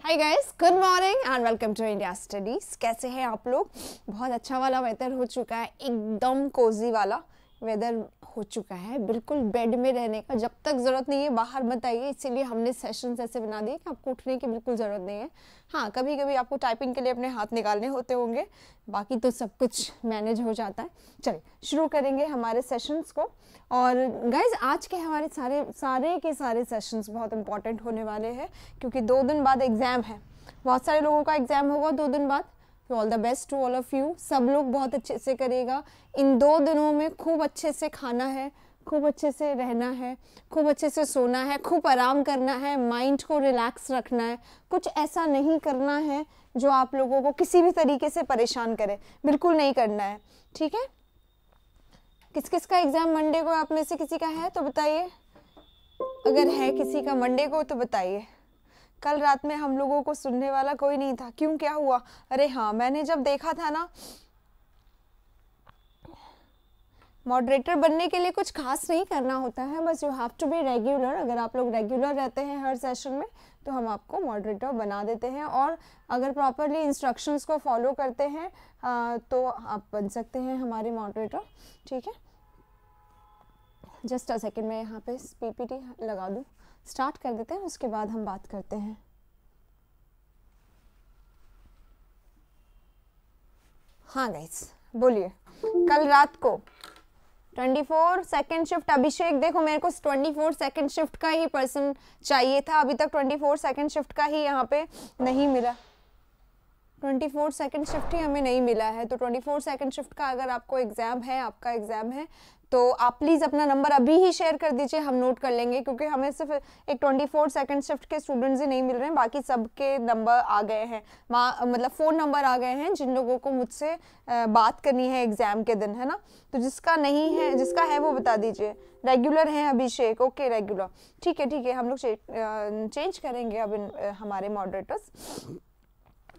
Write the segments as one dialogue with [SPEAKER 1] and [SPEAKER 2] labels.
[SPEAKER 1] Hi guys, good morning and welcome to India studies. कैसे हैं आप लोग? बहुत अच्छा वाला वेदर हो चुका है, एकदम कोजी वाला वेदर हो चुका है। बिल्कुल बेड में रहने का जब तक ज़रूरत नहीं है बाहर मत आइए, इसीलिए हमने सेशंस ऐसे बना दिए कि आपको उठने की बिल्कुल ज़रूरत नहीं है। हाँ, कभी कभी आपको टाइपिंग के लिए अपने हाथ निकालने होते होंगे, बाकी तो सब कुछ मैनेज हो जाता है। चलिए शुरू करेंगे हमारे सेशंस को। और गाइज आज के हमारे सारे सेशंस बहुत इंपॉर्टेंट होने वाले हैं, क्योंकि 2 दिन बाद एग्ज़ाम है। बहुत सारे लोगों का एग्ज़ाम होगा 2 दिन बाद। तो all the best to all of you. सब लोग बहुत अच्छे से करिएगा। इन 2 दिनों में खूब अच्छे से खाना है, खूब अच्छे से रहना है, खूब अच्छे से सोना है, खूब आराम करना है, माइंड को रिलैक्स रखना है। कुछ ऐसा नहीं करना है जो आप लोगों को किसी भी तरीके से परेशान करे, बिल्कुल नहीं करना है, ठीक है। किस किस का एग्ज़ाम मंडे को आप में से किसी का है तो बताइए। अगर है किसी का मंडे को तो बताइए। कल रात में हम लोगों को सुनने वाला कोई नहीं था, क्यों, क्या हुआ? अरे हाँ, मैंने जब देखा था ना, मॉडरेटर बनने के लिए कुछ खास नहीं करना होता है, बस you have to be regular. अगर आप लोग रेगुलर रहते हैं हर सेशन में तो हम आपको मॉडरेटर बना देते हैं, और अगर प्रॉपरली इंस्ट्रक्शंस को फॉलो करते हैं तो आप बन सकते हैं हमारे मॉडरेटर, ठीक है। जस्ट अ सेकेंड, मैं यहाँ पे पीपीटी लगा दूँ। स्टार्ट कर देते हैं, उसके बाद हम बात करते हैं। हाँ गाइस, बोलिए। कल रात को 24 सेकेंड शिफ्ट अभिषेक, देखो मेरे को 24 सेकेंड शिफ्ट का ही पर्सन चाहिए था, अभी तक 24 सेकेंड शिफ्ट का ही यहाँ पे नहीं मिला। 24 सेकेंड शिफ्ट ही हमें नहीं मिला है। तो 24 सेकेंड शिफ्ट का अगर आपको एग्ज़ाम है, आपका एग्ज़ाम है, तो आप प्लीज़ अपना नंबर अभी ही शेयर कर दीजिए, हम नोट कर लेंगे, क्योंकि हमें सिर्फ एक 24 सेकेंड शिफ्ट के स्टूडेंट्स ही नहीं मिल रहे हैं, बाकी सबके नंबर आ गए हैं, मतलब फ़ोन नंबर आ गए हैं जिन लोगों को मुझसे बात करनी है एग्ज़ाम के दिन, है ना। तो जिसका नहीं है, जिसका है वो बता दीजिए। रेगुलर हैं अभिषेक, ओके रेगुलर, ठीक है, हम लोग चेंज करेंगे अब हमारे मॉडरेटर्स।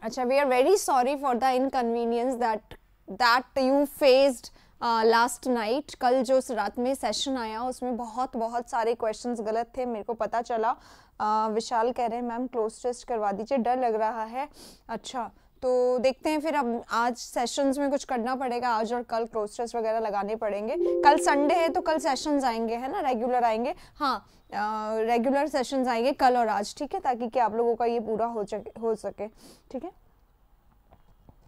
[SPEAKER 1] अच्छा, we are very sorry for the inconvenience that you faced last night. कल जो रात में सेशन आया उसमें बहुत सारे क्वेश्चंस गलत थे, मेरे को पता चला। विशाल कह रहे हैं मैम क्लोज टेस्ट करवा दीजिए, डर लग रहा है। अच्छा, तो देखते हैं फिर। अब आज सेशंस में कुछ करना पड़ेगा, आज और कल क्लोज टेस्ट वगैरह लगाने पड़ेंगे। कल संडे है तो कल सेशंस आएंगे, है ना, रेगुलर आएंगे। हाँ, रेगुलर सेशंस आएंगे कल और आज, ठीक है, ताकि कि आप लोगों का ये पूरा हो सके, ठीक है।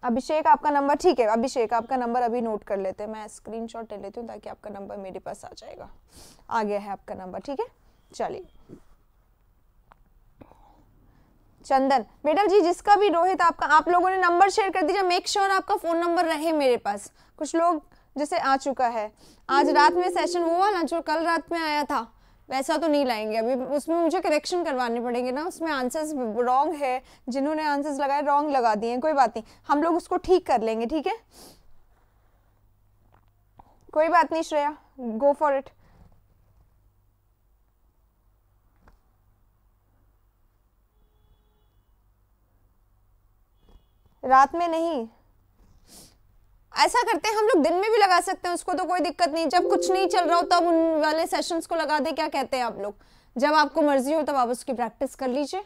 [SPEAKER 1] अभिषेक आपका नंबर, ठीक है अभिषेक आपका नंबर अभी नोट कर लेते हैं, मैं स्क्रीनशॉट ले लेती हूँ ताकि आपका नंबर मेरे पास आ जाएगा। आ गया है आपका नंबर, ठीक है। चलिए चंदन बेटा जी, जिसका भी रोहित, आपका, आप लोगों ने नंबर शेयर कर दीजिए। मेक श्योर आपका फ़ोन नंबर रहे मेरे पास। कुछ लोग जैसे आ चुका है, आज रात में सेशन वो वाला जो कल रात में आया था वैसा तो नहीं लाएंगे अभी, उसमें मुझे करेक्शन करवाने पड़ेंगे ना, उसमें आंसर्स रॉन्ग है, जिन्होंने आंसर्स लगाए रॉन्ग लगा दिए हैं। कोई बात नहीं, हम लोग उसको ठीक कर लेंगे, ठीक है, कोई बात नहीं। श्रेया, गो फॉर इट। रात में नहीं, ऐसा करते हैं हम लोग दिन में भी लगा सकते हैं उसको, तो कोई दिक्कत नहीं। जब कुछ नहीं चल रहा हो तब उन वाले सेशंस को लगा दे, क्या कहते हैं आप लोग? जब आपको मर्जी हो तब आप उसकी प्रैक्टिस कर लीजिए,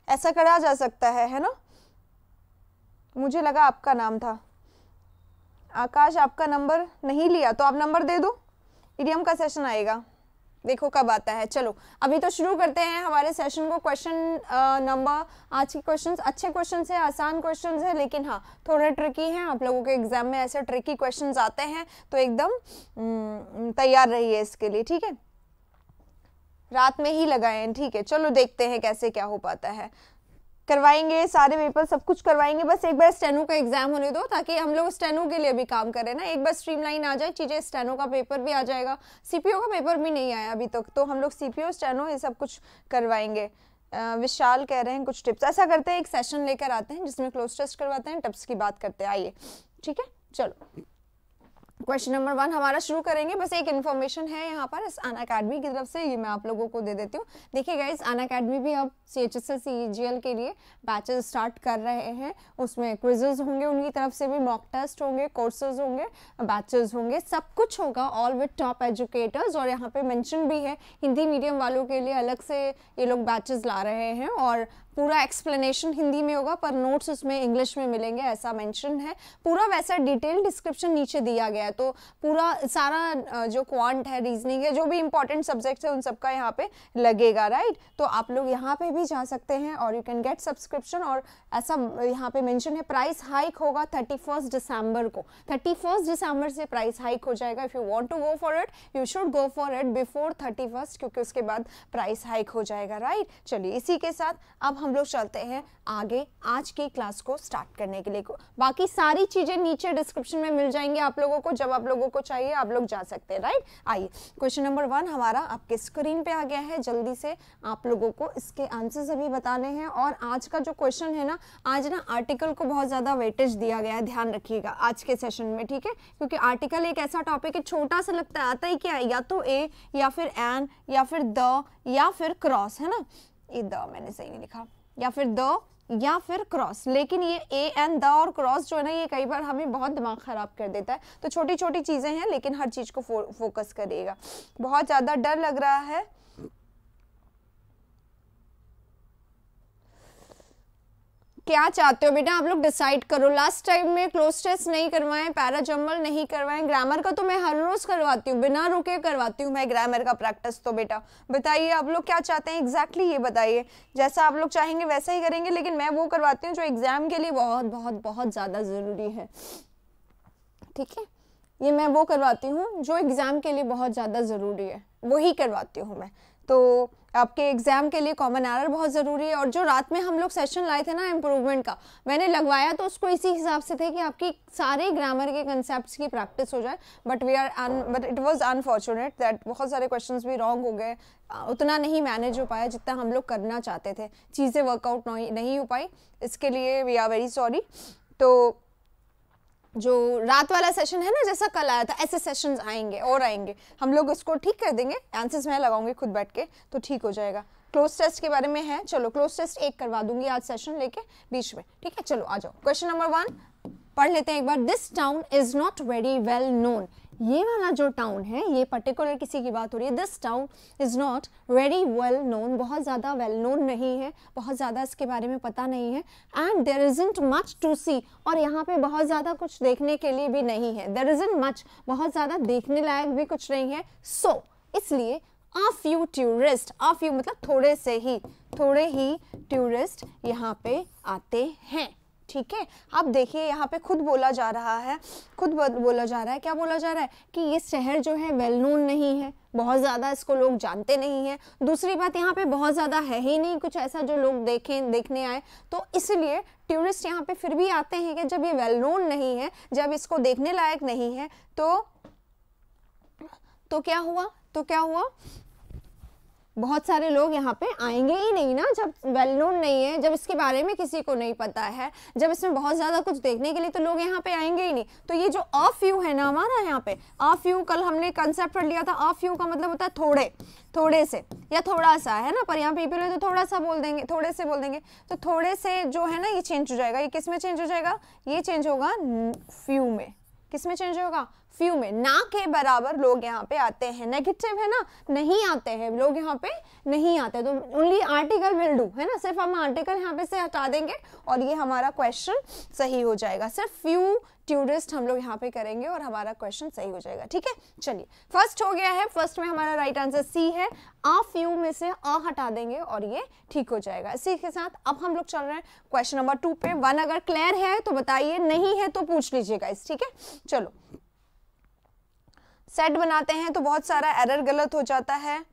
[SPEAKER 1] ऐसा करा जा सकता है ना। मुझे लगा आपका नाम था आकाश, आपका नंबर नहीं लिया तो आप नंबर दे दो, ईडीएम का सेशन आएगा, देखो कब आता है। चलो अभी तो शुरू करते हैं हमारे सेशन को। क्वेश्चन नंबर, आज के क्वेश्चंस अच्छे क्वेश्चंस है, आसान क्वेश्चंस है, लेकिन हाँ थोड़े ट्रिकी हैं। आप लोगों के एग्जाम में ऐसे ट्रिकी क्वेश्चंस आते हैं तो एकदम तैयार रहिए इसके लिए, ठीक है। रात में ही लगाए, ठीक है। चलो देखते हैं कैसे क्या हो पाता है। करवाएंगे सारे पेपर, सब कुछ करवाएंगे, बस एक बार स्टेनो का एग्जाम होने दो ताकि हम लोग स्टेनो के लिए भी काम करें ना। एक बार स्ट्रीमलाइन आ जाए चीज़ें, स्टेनो का पेपर भी आ जाएगा, सीपीओ का पेपर भी नहीं आया अभी तक, तो हम लोग सीपीओ स्टेनो ये सब कुछ करवाएंगे। विशाल कह रहे हैं कुछ टिप्स, ऐसा करते हैं एक सेशन लेकर आते हैं जिसमें क्लोज टेस्ट करवाते हैं, टिप्स की बात करते हैं, आइए, ठीक है। चलो क्वेश्चन नंबर 1 हमारा शुरू करेंगे। बस एक इन्फॉर्मेशन है यहाँ पर इस अनअकैडमी की तरफ से, ये मैं आप लोगों को दे देती हूँ। देखिए गाइस, अनअकैडमी भी अब CHSL CGL के लिए बैचेस स्टार्ट कर रहे हैं। उसमें क्विजेज होंगे, उनकी तरफ से भी मॉक टेस्ट होंगे, कोर्सेज होंगे, बैचेस होंगे, सब कुछ होगा, ऑल विद टॉप एजुकेटर्स। और यहाँ पे मेंशन भी है हिंदी मीडियम वालों के लिए अलग से ये लोग बैचेस ला रहे हैं, और पूरा एक्सप्लेनेशन हिंदी में होगा पर नोट्स उसमें इंग्लिश में मिलेंगे, ऐसा मेंशन है। पूरा वैसा डिटेल डिस्क्रिप्शन नीचे दिया गया है, तो पूरा सारा जो क्वांट है, रीजनिंग है, जो भी इंपॉर्टेंट सब्जेक्ट्स है उन सबका यहाँ पे लगेगा, राइट। तो आप लोग यहाँ पे भी जा सकते हैं और यू कैन गेट सब्सक्रिप्शन। और ऐसा यहाँ पे मेंशन है प्राइस हाइक होगा 31 दिसंबर को, 31 दिसंबर से प्राइस हाइक हो जाएगा। If you want to go for it you should go for it before 31, क्योंकि उसके बाद प्राइस हाइक हो जाएगा, राइट। चलिए इसी के साथ अब हम लोग चलते हैं आगे आज की क्लास को स्टार्ट करने के लिए। बाकी सारी चीजें नीचे डिस्क्रिप्शन में मिल जाएंगी आप लोगों को, जब आप लोगों को चाहिए आप लोग जा सकते हैं, राइट। आइए क्वेश्चन नंबर 1 हमारा आपके स्क्रीन पे आ गया है, जल्दी से आप लोगों को इसके आंसर्स अभी बताने हैं। और आज का जो क्वेश्चन है ना, आज ना आर्टिकल को बहुत ज्यादा वेटेज दिया गया है, ध्यान रखिएगा आज के सेशन में, ठीक है। क्योंकि आर्टिकल एक ऐसा टॉपिक है, छोटा सा लगता है, आता ही क्या है, या तो ए या फिर एन या फिर द या फिर क्रॉस, है ना। ये द मैंने सही नहीं लिखा, या फिर द या फिर क्रॉस, लेकिन ये ए एन द और क्रॉस जो है ना, ये कई बार हमें बहुत दिमाग खराब कर देता है। तो छोटी छोटी चीजें हैं, लेकिन हर चीज को फोकस करिएगा। बहुत ज्यादा डर लग रहा है, क्या चाहते हो बेटा आप लोग डिसाइड करो। लास्ट टाइम में क्लोज टेस्ट नहीं करवाएं, पैरा जम्बल नहीं करवाएं, ग्रामर का तो मैं हर रोज करवाती हूँ, बिना रुके करवाती हूँ मैं ग्रामर का प्रैक्टिस। तो बेटा बताइए आप लोग क्या चाहते हैं एग्जैक्टली, ये बताइए। जैसा आप लोग चाहेंगे वैसा ही करेंगे, लेकिन मैं वो करवाती हूँ जो एग्जाम के लिए बहुत बहुत बहुत ज्यादा जरूरी है, ठीक है। ये मैं वो करवाती हूँ जो एग्जाम के लिए बहुत ज्यादा जरूरी है, वही करवाती हूँ मैं। तो आपके एग्जाम के लिए कॉमन एरर बहुत ज़रूरी है। और जो रात में हम लोग सेशन लाए थे ना इम्प्रूवमेंट का, मैंने लगवाया तो उसको इसी हिसाब से थे कि आपकी सारे ग्रामर के कंसेप्ट्स की प्रैक्टिस हो जाए। But it was unfortunate that बहुत सारे क्वेश्चंस भी रॉन्ग हो गए, उतना नहीं मैनेज हो पाया जितना हम लोग करना चाहते थे, चीज़ें वर्कआउट नहीं हो पाई, इसके लिए वी आर वेरी सॉरी। तो जो रात वाला सेशन है ना, जैसा कल आया था, ऐसे सेशंस आएंगे और आएंगे, हम लोग उसको ठीक कर देंगे। आंसर्स मैं लगाऊंगी खुद बैठ के, तो ठीक हो जाएगा। क्लोज टेस्ट के बारे में है, चलो क्लोज टेस्ट एक करवा दूंगी आज सेशन लेके बीच में, ठीक है। चलो आ जाओ, क्वेश्चन नंबर 1 पढ़ लेते हैं एक बार। This town is not very well known. ये वाला जो टाउन है, ये पर्टिकुलर किसी की बात हो रही है। This town is not very well known, बहुत ज़्यादा वेल नोन नहीं है, बहुत ज़्यादा इसके बारे में पता नहीं है। And there isn't much to see, और यहाँ पे बहुत ज़्यादा कुछ देखने के लिए भी नहीं है। देयर इजंट मच, बहुत ज़्यादा देखने लायक भी कुछ नहीं है। सो इसलिए a few tourists, a few मतलब थोड़े ही टूरिस्ट यहाँ पे आते हैं, ठीक है। अब देखिए यहाँ पे खुद बोला जा रहा है, क्या बोला जा रहा है कि ये शहर जो है वेल नोन नहीं है, बहुत ज़्यादा इसको लोग जानते नहीं हैं। दूसरी बात, यहाँ पे बहुत ज़्यादा है ही नहीं कुछ ऐसा जो लोग देखने आए, तो इसलिए टूरिस्ट यहाँ पे फिर भी आते हैं कि जब ये वेल नोन नहीं है, जब इसको देखने लायक नहीं है, तो क्या हुआ, बहुत सारे लोग यहाँ पे आएंगे ही नहीं ना। जब वेल नोन नहीं है, जब इसके बारे में किसी को नहीं पता है, जब इसमें बहुत ज़्यादा कुछ देखने के लिए, तो लोग यहाँ पे आएंगे ही नहीं। तो ये जो अ फ्यू है ना हमारा, यहाँ पे अ फ्यू, कल हमने कंसेप्ट पढ़ लिया था, अ फ्यू का मतलब होता है थोड़े से या थोड़ा सा, है ना। पर यहाँ पीपल है तो थोड़ा सा बोल देंगे, थोड़े से बोल देंगे, तो थोड़े से जो है ना ये चेंज हो जाएगा। ये किस में चेंज हो जाएगा, ये चेंज होगा फ्यू में। किस में चेंज होगा, फ्यू में। ना के बराबर लोग यहाँ पे आते हैं, नेगेटिव है ना, नहीं आते हैं लोग यहाँ पे, नहीं आते। तो ओनली आर्टिकल विल डू, है ना, सिर्फ हम आर्टिकल यहाँ पे से हटा देंगे और ये हमारा क्वेश्चन सही हो जाएगा। सिर्फ फ्यू टूरिस्ट हम लोग यहाँ पे करेंगे और हमारा क्वेश्चन सही हो जाएगा, ठीक है। चलिए फर्स्ट हो गया है, फर्स्ट में हमारा राइट आंसर सी है। आ फ्यू में से अ हटा देंगे और ये ठीक हो जाएगा। इसी के साथ अब हम लोग चल रहे हैं क्वेश्चन नंबर 2 पे। 1 अगर क्लियर है तो बताइए, नहीं है तो पूछ लीजिएगा इस, ठीक है। चलो सेट बनाते हैं, तो बहुत सारा एरर गलत हो जाता है,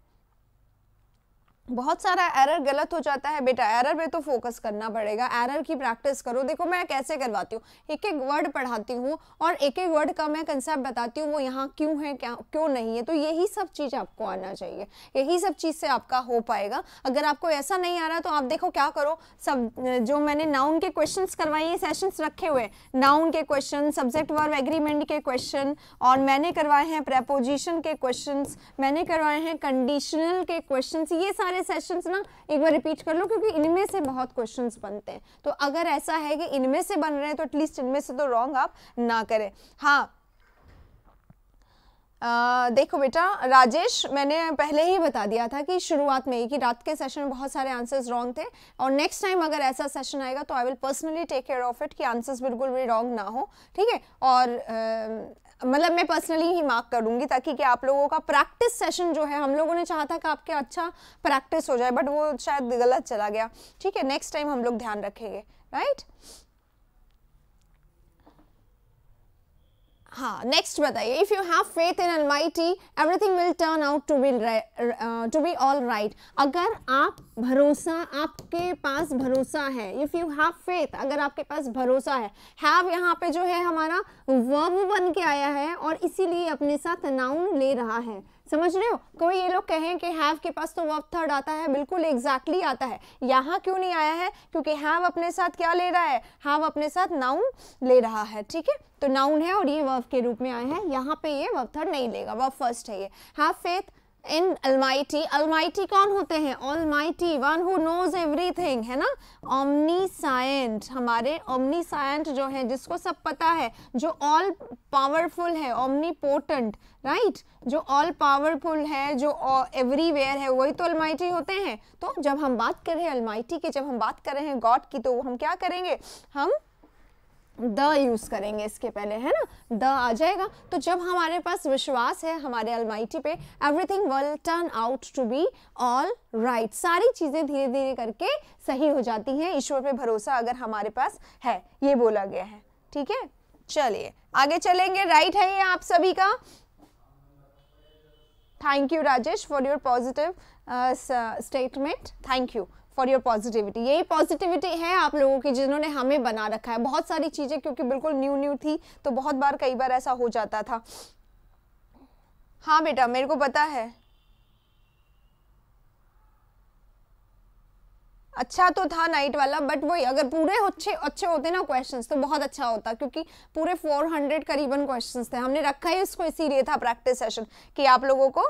[SPEAKER 1] बेटा। एरर पे तो फोकस करना पड़ेगा, एरर की प्रैक्टिस करो। देखो मैं कैसे करवाती हूँ, एक एक वर्ड पढ़ाती हूँ और एक एक वर्ड का मैं कंसेप्ट बताती हूँ, वो यहाँ क्यों है, क्यों नहीं है। तो यही सब चीज़ आपको आना चाहिए, यही सब चीज़ से आपका हो पाएगा। अगर आपको ऐसा नहीं आ रहा तो आप देखो क्या करो, सब जो मैंने नाउन के क्वेश्चंस करवाए, सेशंस रखे हुए, नाउन के क्वेश्चन, सब्जेक्ट वर्ब एग्रीमेंट के क्वेश्चन, और मैंने करवाए हैं प्रेपोजिशन के क्वेश्चंस, मैंने करवाए हैं कंडीशनल के क्वेश्चंस। ये सारे सेशंस ना एक बार रिपीट कर लो, क्योंकि इनमें से बहुत क्वेश्चंस बनते हैं। तो अगर ऐसा है कि इनमें से बन रहे हैं तो एटलीस्ट इनमें से तो रॉन्ग आप ना करें। हाँ, देखो बेटा राजेश, मैंने पहले ही बता दिया था कि शुरुआत में ही कि रात के सेशन में बहुत सारे आंसर्स रॉन्ग थे, और नेक्स्ट टाइम अगर ऐसा सेशन आएगा तो I will personally take care of it कि आंसर्स बिल्कुल भी रॉन्ग ना हो, ठीक है। और मतलब मैं पर्सनली ही मार्क करूंगी ताकि कि आप लोगों का प्रैक्टिस सेशन जो है, हम लोगों ने चाहा था कि आपके अच्छा प्रैक्टिस हो जाए, बट वो शायद गलत चला गया, ठीक है। नेक्स्ट टाइम हम लोग ध्यान रखेंगे, राइट। हाँ, नेक्स्ट बताइए, if you have faith in almighty everything will turn out to be all right. अगर आप भरोसा, आपके पास भरोसा है, इफ यू हैव फेथ, अगर आपके पास भरोसा है, हैव यहाँ पे जो है हमारा वर्ब बन के आया है और इसीलिए अपने साथ नाउन ले रहा है, समझ रहे हो। कोई ये लोग कहें कि हैव के पास तो वर्ब थर्ड आता है, बिल्कुल एग्जैक्टली आता है, यहाँ क्यों नहीं आया है, क्योंकि हैव अपने साथ क्या ले रहा है, हैव अपने साथ नाउन ले रहा है, ठीक है। तो नाउन है और ये वर्ब के रूप में आया है, यहाँ पे ये वर्ब थर्ड नहीं लेगा, वर्ब फर्स्ट है ये। Have faith in almighty, almighty कौन होते हैं, almighty, one who knows everything, है ना। ओमनीसायंट, हमारे ओमनीसायंट जो है, जिसको सब पता है, जो ऑल पावरफुल है, ओमनीपोटेंट, राइट, जो ऑल पावरफुल है, जो एवरीवेयर है, वही तो अलमाइटी होते हैं। तो जब हम बात कर रहे हैं अलमाइटी की, जब हम बात कर रहे हैं गॉड की, तो हम क्या करेंगे, हम द यूज करेंगे इसके पहले, है ना, द आ जाएगा। तो जब हमारे पास विश्वास है हमारे अलमाइटी पे, everything will turn out to be all right, सारी चीजें धीरे धीरे करके सही हो जाती हैं, ईश्वर पे भरोसा अगर हमारे पास है, ये बोला गया है, ठीक है। चलिए आगे चलेंगे, राइट है ये आप सभी का। Thank you Rajesh for your positive statement, thank you for your positivity. यही पॉजिटिविटी है आप लोगों की जिन्होंने हमें बना रखा है। बहुत सारी चीजें क्योंकि बिल्कुल न्यू थी, तो बहुत बार कई बार ऐसा हो जाता था। हाँ बेटा मेरे को पता है, अच्छा तो था नाइट वाला, बट वही अगर पूरे अच्छे होते ना क्वेश्चंस तो बहुत अच्छा होता, क्योंकि पूरे 400 करीबन क्वेश्चंस थे। हमने रखा ही इसको इसीलिए था प्रैक्टिस सेशन कि आप लोगों को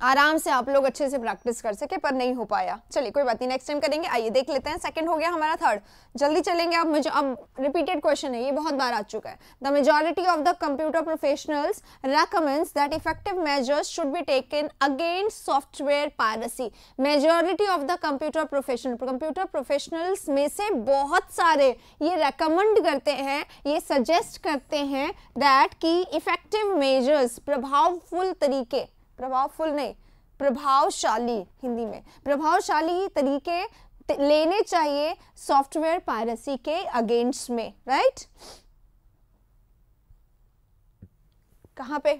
[SPEAKER 1] आराम से आप लोग अच्छे से प्रैक्टिस कर सके, पर नहीं हो पाया। चलिए कोई बात नहीं, नेक्स्ट टाइम करेंगे। आइए देख लेते हैं, सेकंड हो गया हमारा, थर्ड जल्दी चलेंगे। अब रिपीटेड क्वेश्चन है, ये बहुत बार आ चुका है। The majority of the computer professionals recommends that effective measures should be taken against software piracy. Majority of the computer professionals में से बहुत सारे ये रेकमेंड करते हैं, ये सजेस्ट करते हैं दैट कि इफेक्टिव मेजर्स, प्रभावफुल तरीके, प्रभावफुल नहीं, प्रभावशाली, हिंदी में प्रभावशाली तरीके लेने चाहिए सॉफ्टवेयर पायरेसी के अगेंस्ट में, राइट। कहां पे,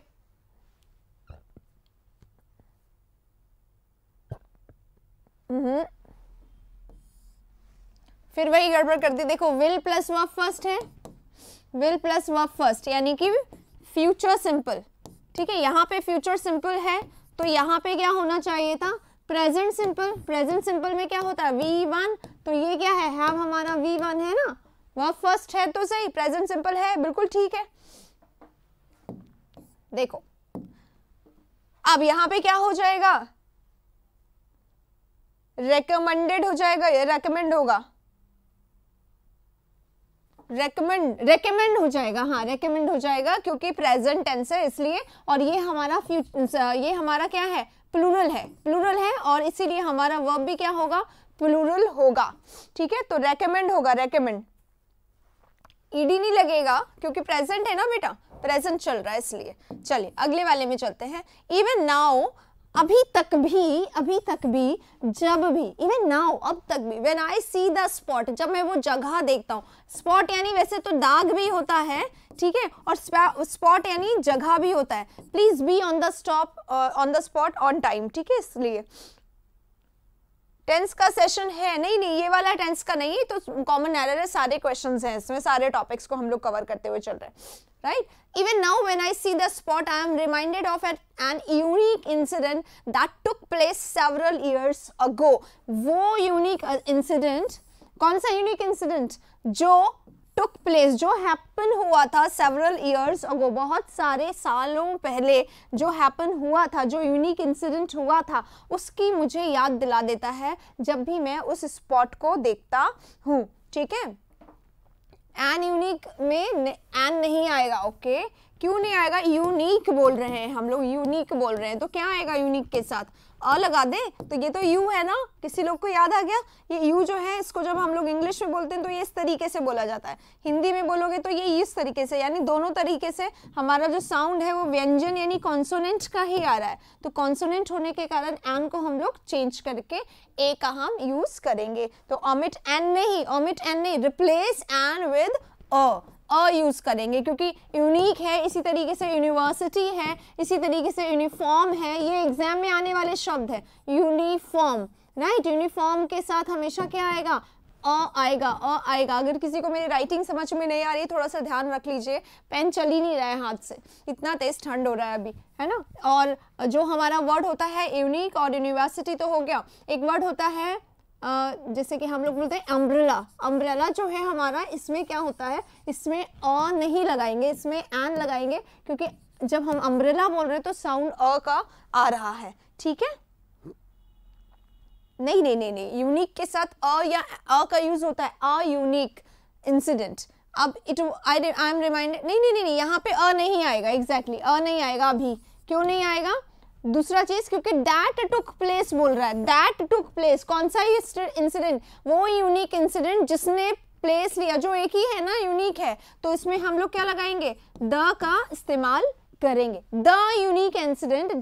[SPEAKER 1] फिर वही गड़बड़ कर दी। देखो विल प्लस वर्ब फर्स्ट है, विल प्लस वर्ब फर्स्ट यानी कि फ्यूचर सिंपल, ठीक है। यहाँ पे फ्यूचर सिंपल है तो यहाँ पे क्या होना चाहिए था, प्रेजेंट सिंपल। प्रेजेंट सिंपल में क्या होता है, V1, तो ये क्या है, हैव हमारा V1 है ना, वर्ब फर्स्ट है तो सही, प्रेजेंट सिंपल है, बिल्कुल ठीक है। देखो अब यहाँ पे क्या हो जाएगा, रेकमेंडेड हो जाएगा, ये रेकमेंड होगा, रेकमेंड हो जाएगा, हाँ रेकमेंड हो जाएगा क्योंकि प्रेजेंट टेंस है इसलिए। और ये हमारा क्या है, प्लूरल है और इसीलिए हमारा वर्ब भी क्या होगा, प्लूरल होगा, ठीक है। तो रेकमेंड होगा, रेकमेंड, ईडी नहीं लगेगा क्योंकि प्रेजेंट है ना बेटा, प्रेजेंट चल रहा है इसलिए। चलिए अगले वाले में चलते हैं। इवन नाउ, अभी तक भी, जब भी, इवन नाउ, अब तक भी, when I see the spot, जब मैं वो जगह देखता हूँ, स्पॉट यानी वैसे तो दाग भी होता है, ठीक है, और स्पॉट यानी जगह भी होता है। Please be on the spot on time, ठीक है। इसलिए टेंस का सेशन है, नहीं ये वाला टेंस का नहीं है, तो कॉमन एरर है, सारे क्वेश्चंस हैं इसमें, सारे टॉपिक्स को हम लोग कवर करते हुए चल रहे हैं, right. Even now when I see the spot, I am reminded of an unique incident that took place several years ago. वो unique incident, कौन सा unique incident, जो took place, जो happen हुआ था several years ago, बहुत सारे सालों पहले जो happen हुआ था, जो unique incident हुआ था, उसकी मुझे याद दिला देता है जब भी मैं उस spot को देखता हूँ, ठीक है। एन यूनिक में एन नहीं आएगा, ओके, क्यों नहीं आएगा? यूनिक बोल रहे हैं हम लोग, यूनिक बोल रहे हैं, तो क्या आएगा यूनिक के साथ? अ लगा दे, तो ये तो यू है ना, किसी लोग को याद आ गया? ये यू जो है इसको जब हम लोग इंग्लिश में बोलते हैं तो ये इस तरीके से बोला जाता है, हिंदी में बोलोगे तो ये इस तरीके से, यानी दोनों तरीके से हमारा जो साउंड है वो व्यंजन यानी कॉन्सोनेंट का ही आ रहा है। तो कॉन्सोनेंट होने के कारण एन को हम लोग चेंज करके ए का हम यूज करेंगे। तो ओमिट एन नहीं, replace an with a use करेंगे, क्योंकि यूनिक है, इसी तरीके से यूनिवर्सिटी है, इसी तरीके से यूनिफॉर्म है, ये एग्जाम में आने वाले शब्द है, यूनिफॉर्म, राइट। यूनिफॉर्म के साथ हमेशा क्या आएगा? अ आएगा। अगर किसी को मेरी राइटिंग समझ में नहीं आ रही है, थोड़ा सा ध्यान रख लीजिए, पेन चल ही नहीं रहा है हाथ से, इतना तेज ठंड हो रहा है अभी, है ना। और जो हमारा वर्ड होता है यूनिक और यूनिवर्सिटी तो हो गया, एक वर्ड होता है जैसे कि हम लोग बोलते हैं अम्ब्रेला। अम्ब्रेला जो है हमारा, इसमें क्या होता है, इसमें अ नहीं लगाएंगे, इसमें एन लगाएंगे, क्योंकि जब हम अम्ब्रेला बोल रहे हैं तो साउंड अ का आ रहा है, ठीक है। नहीं, यूनिक के साथ अ या अ का यूज होता है, अ यूनिक इंसिडेंट। अब आई एम रिमाइंडेड, नहीं, यहाँ पे अ नहीं आएगा, एग्जैक्टली अ नहीं आएगा अभी। क्यों नहीं आएगा? दूसरा चीज, क्योंकि दैट टुक प्लेस बोल रहा है, दैट टुक प्लेस, कौन सा इंसिडेंट? वो यूनिक इंसिडेंट जिसने प्लेस लिया, जो एक ही है ना, यूनिक है, तो इसमें हम लोग क्या लगाएंगे? द का इस्तेमाल करेंगे। द यूनिक इंसिडेंट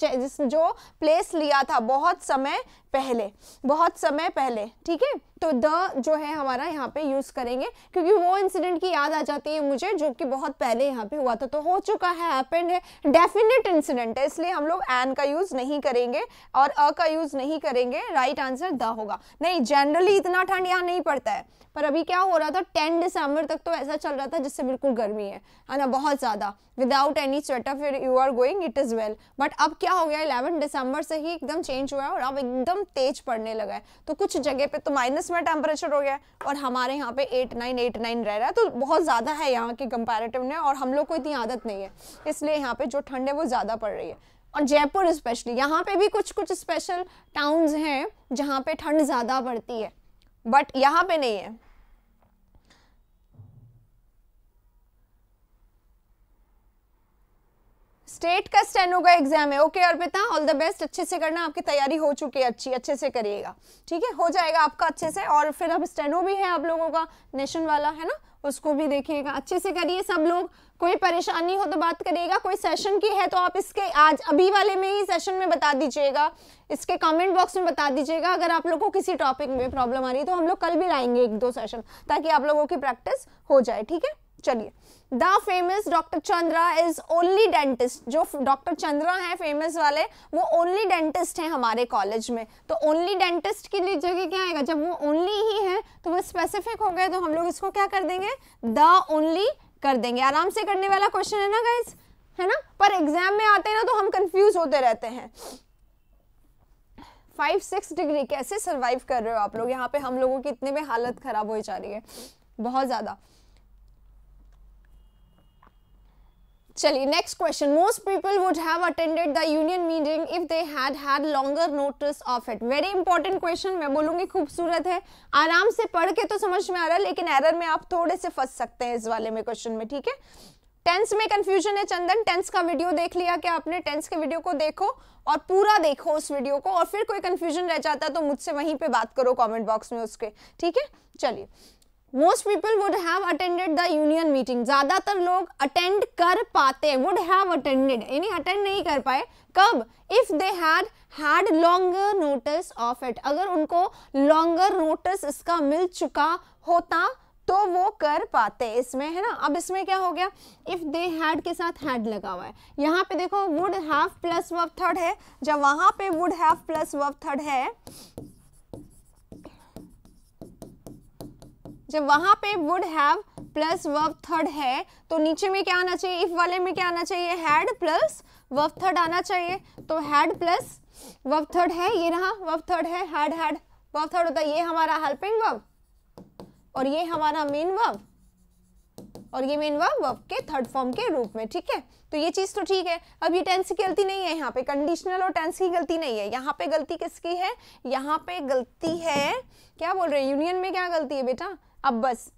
[SPEAKER 1] जो प्लेस लिया था बहुत समय पहले, ठीक है। तो द जो है हमारा यहाँ पे यूज करेंगे, क्योंकि वो इंसिडेंट की याद आ जाती है मुझे, जो कि बहुत पहले यहाँ पे हुआ था, तो हो चुका है, हैपेंड है, डेफिनेट इंसिडेंट है, इसलिए हम लोग एन का यूज नहीं करेंगे और अ का यूज नहीं करेंगे। राइट आंसर द होगा। नहीं, जनरली इतना ठंड यहाँ नहीं पड़ता है, पर अभी क्या हो रहा था, 10 दिसंबर तक तो ऐसा चल रहा था जिससे बिल्कुल गर्मी है ना, बहुत ज्यादा, विदाउट एनी स्वेटर, फिर you are going, it is well. But अब क्या हो गया, 11 दिसंबर से ही एकदम चेंज हुआ है और अब एकदम तेज पड़ने लगा है, तो कुछ जगह पे तो माइनस में टेम्परेचर हो गया है और हमारे यहाँ पे 8-9 रह रहा है, तो बहुत ज्यादा है यहाँ के कंपैरेटिव में, और हम लोग को इतनी आदत नहीं है, इसलिए यहाँ पे जो ठंड है वो ज्यादा पड़ रही है। और जयपुर स्पेशली, यहाँ पे भी कुछ स्पेशल टाउन्स हैं जहाँ पे ठंड ज्यादा पड़ती है, बट यहाँ पे नहीं है। स्टेट का स्टेनो का एग्जाम है, okay Arpita, all the best, अच्छे से करना, आपकी तैयारी हो चुकी है अच्छे से करिएगा, ठीक है, हो जाएगा आपका अच्छे से। और फिर अब स्टेनो भी है आप लोगों का, नेशन वाला है ना, उसको भी देखिएगा, अच्छे से करिए सब लोग। कोई परेशानी हो तो बात करिएगा, कोई सेशन की है तो आप इसके आज अभी वाले में ही सेशन में बता दीजिएगा, इसके कमेंट बॉक्स में बता दीजिएगा। अगर आप लोगों को किसी टॉपिक में प्रॉब्लम आ रही है तो हम लोग कल भी लाएंगे 1-2 सेशन, ताकि आप लोगों की प्रैक्टिस हो जाए, ठीक है। चलिए, the famous doctor Chandra is only dentist, जो डॉक्टर चंद्रा है फेमस वाले, वो ओनली डेंटिस्ट हैं हमारे कॉलेज में। तो ओनली डेंटिस्ट की जगह क्या आएगा, जब वो ओनली ही है तो वो स्पेसिफिक हो गए, तो हम लोग इसको क्या कर देंगे, द ओनली कर देंगे। आराम से करने वाला क्वेश्चन है ना गाइस, है ना, पर एग्जाम में आते हैं ना तो हम कंफ्यूज होते रहते हैं। 5-6 डिग्री कैसे सरवाइव कर रहे हो आप लोग, यहाँ पे हम लोगों की इतने में हालत खराब हो जा रही है, बहुत ज्यादा। चलिए next question, most people would have attended the union meeting if they had longer notice of it. Very important question, मैं बोलूंगी खूबसूरत है, आराम से पढ़ के तो समझ में आ रहा है, लेकिन एरर में आप थोड़े से फंस सकते हैं इस वाले में क्वेश्चन में, ठीक है। टेंस में कंफ्यूजन है चंदन, टेंस का वीडियो देख लिया क्या आपने? टेंस के वीडियो को देखो और पूरा देखो उस वीडियो को, और फिर कोई कंफ्यूजन रह जाता है तो मुझसे वहीं पे बात करो कमेंट बॉक्स में उसके, ठीक है। चलिए, most people would have attended the union meeting, ज्यादातर लोग अटेंड कर पाते, वुड हैव अटेंडेड यानी अटेंड नहीं कर पाए, कब? If they had longer notice of it, अगर उनको लॉन्गर नोटिस इसका मिल चुका होता तो वो कर पाते, इसमें है ना। अब इसमें क्या हो गया, इफ दे हैड के साथ हैड लगा हुआ है, यहाँ पे देखो would have plus verb third है, जब वहां पे would have plus verb third है, जब वहां पे would have plus verb third है तो नीचे में क्या आना चाहिए, इफ वाले में क्या आना चाहिए, हैड प्लस वर्ब थर्ड आना चाहिए। तो हैड प्लस वर्ब थर्ड है, ये रहा वर्ब थर्ड है, हैड वर्ब थर्ड होता है, ये हमारा हेल्पिंग वर्ब और ये हमारा मेन वर्ब, और ये मेन वर्ब के थर्ड फॉर्म के रूप में, ठीक है। तो ये चीज तो ठीक है। अब ये टेंस की गलती नहीं है, यहाँ पे कंडीशनल और टेंस की गलती नहीं है, यहाँ पे गलती किसकी है, यहाँ पे गलती है, क्या बोल रहे हैं, यूनियन में क्या गलती है बेटा। अब बस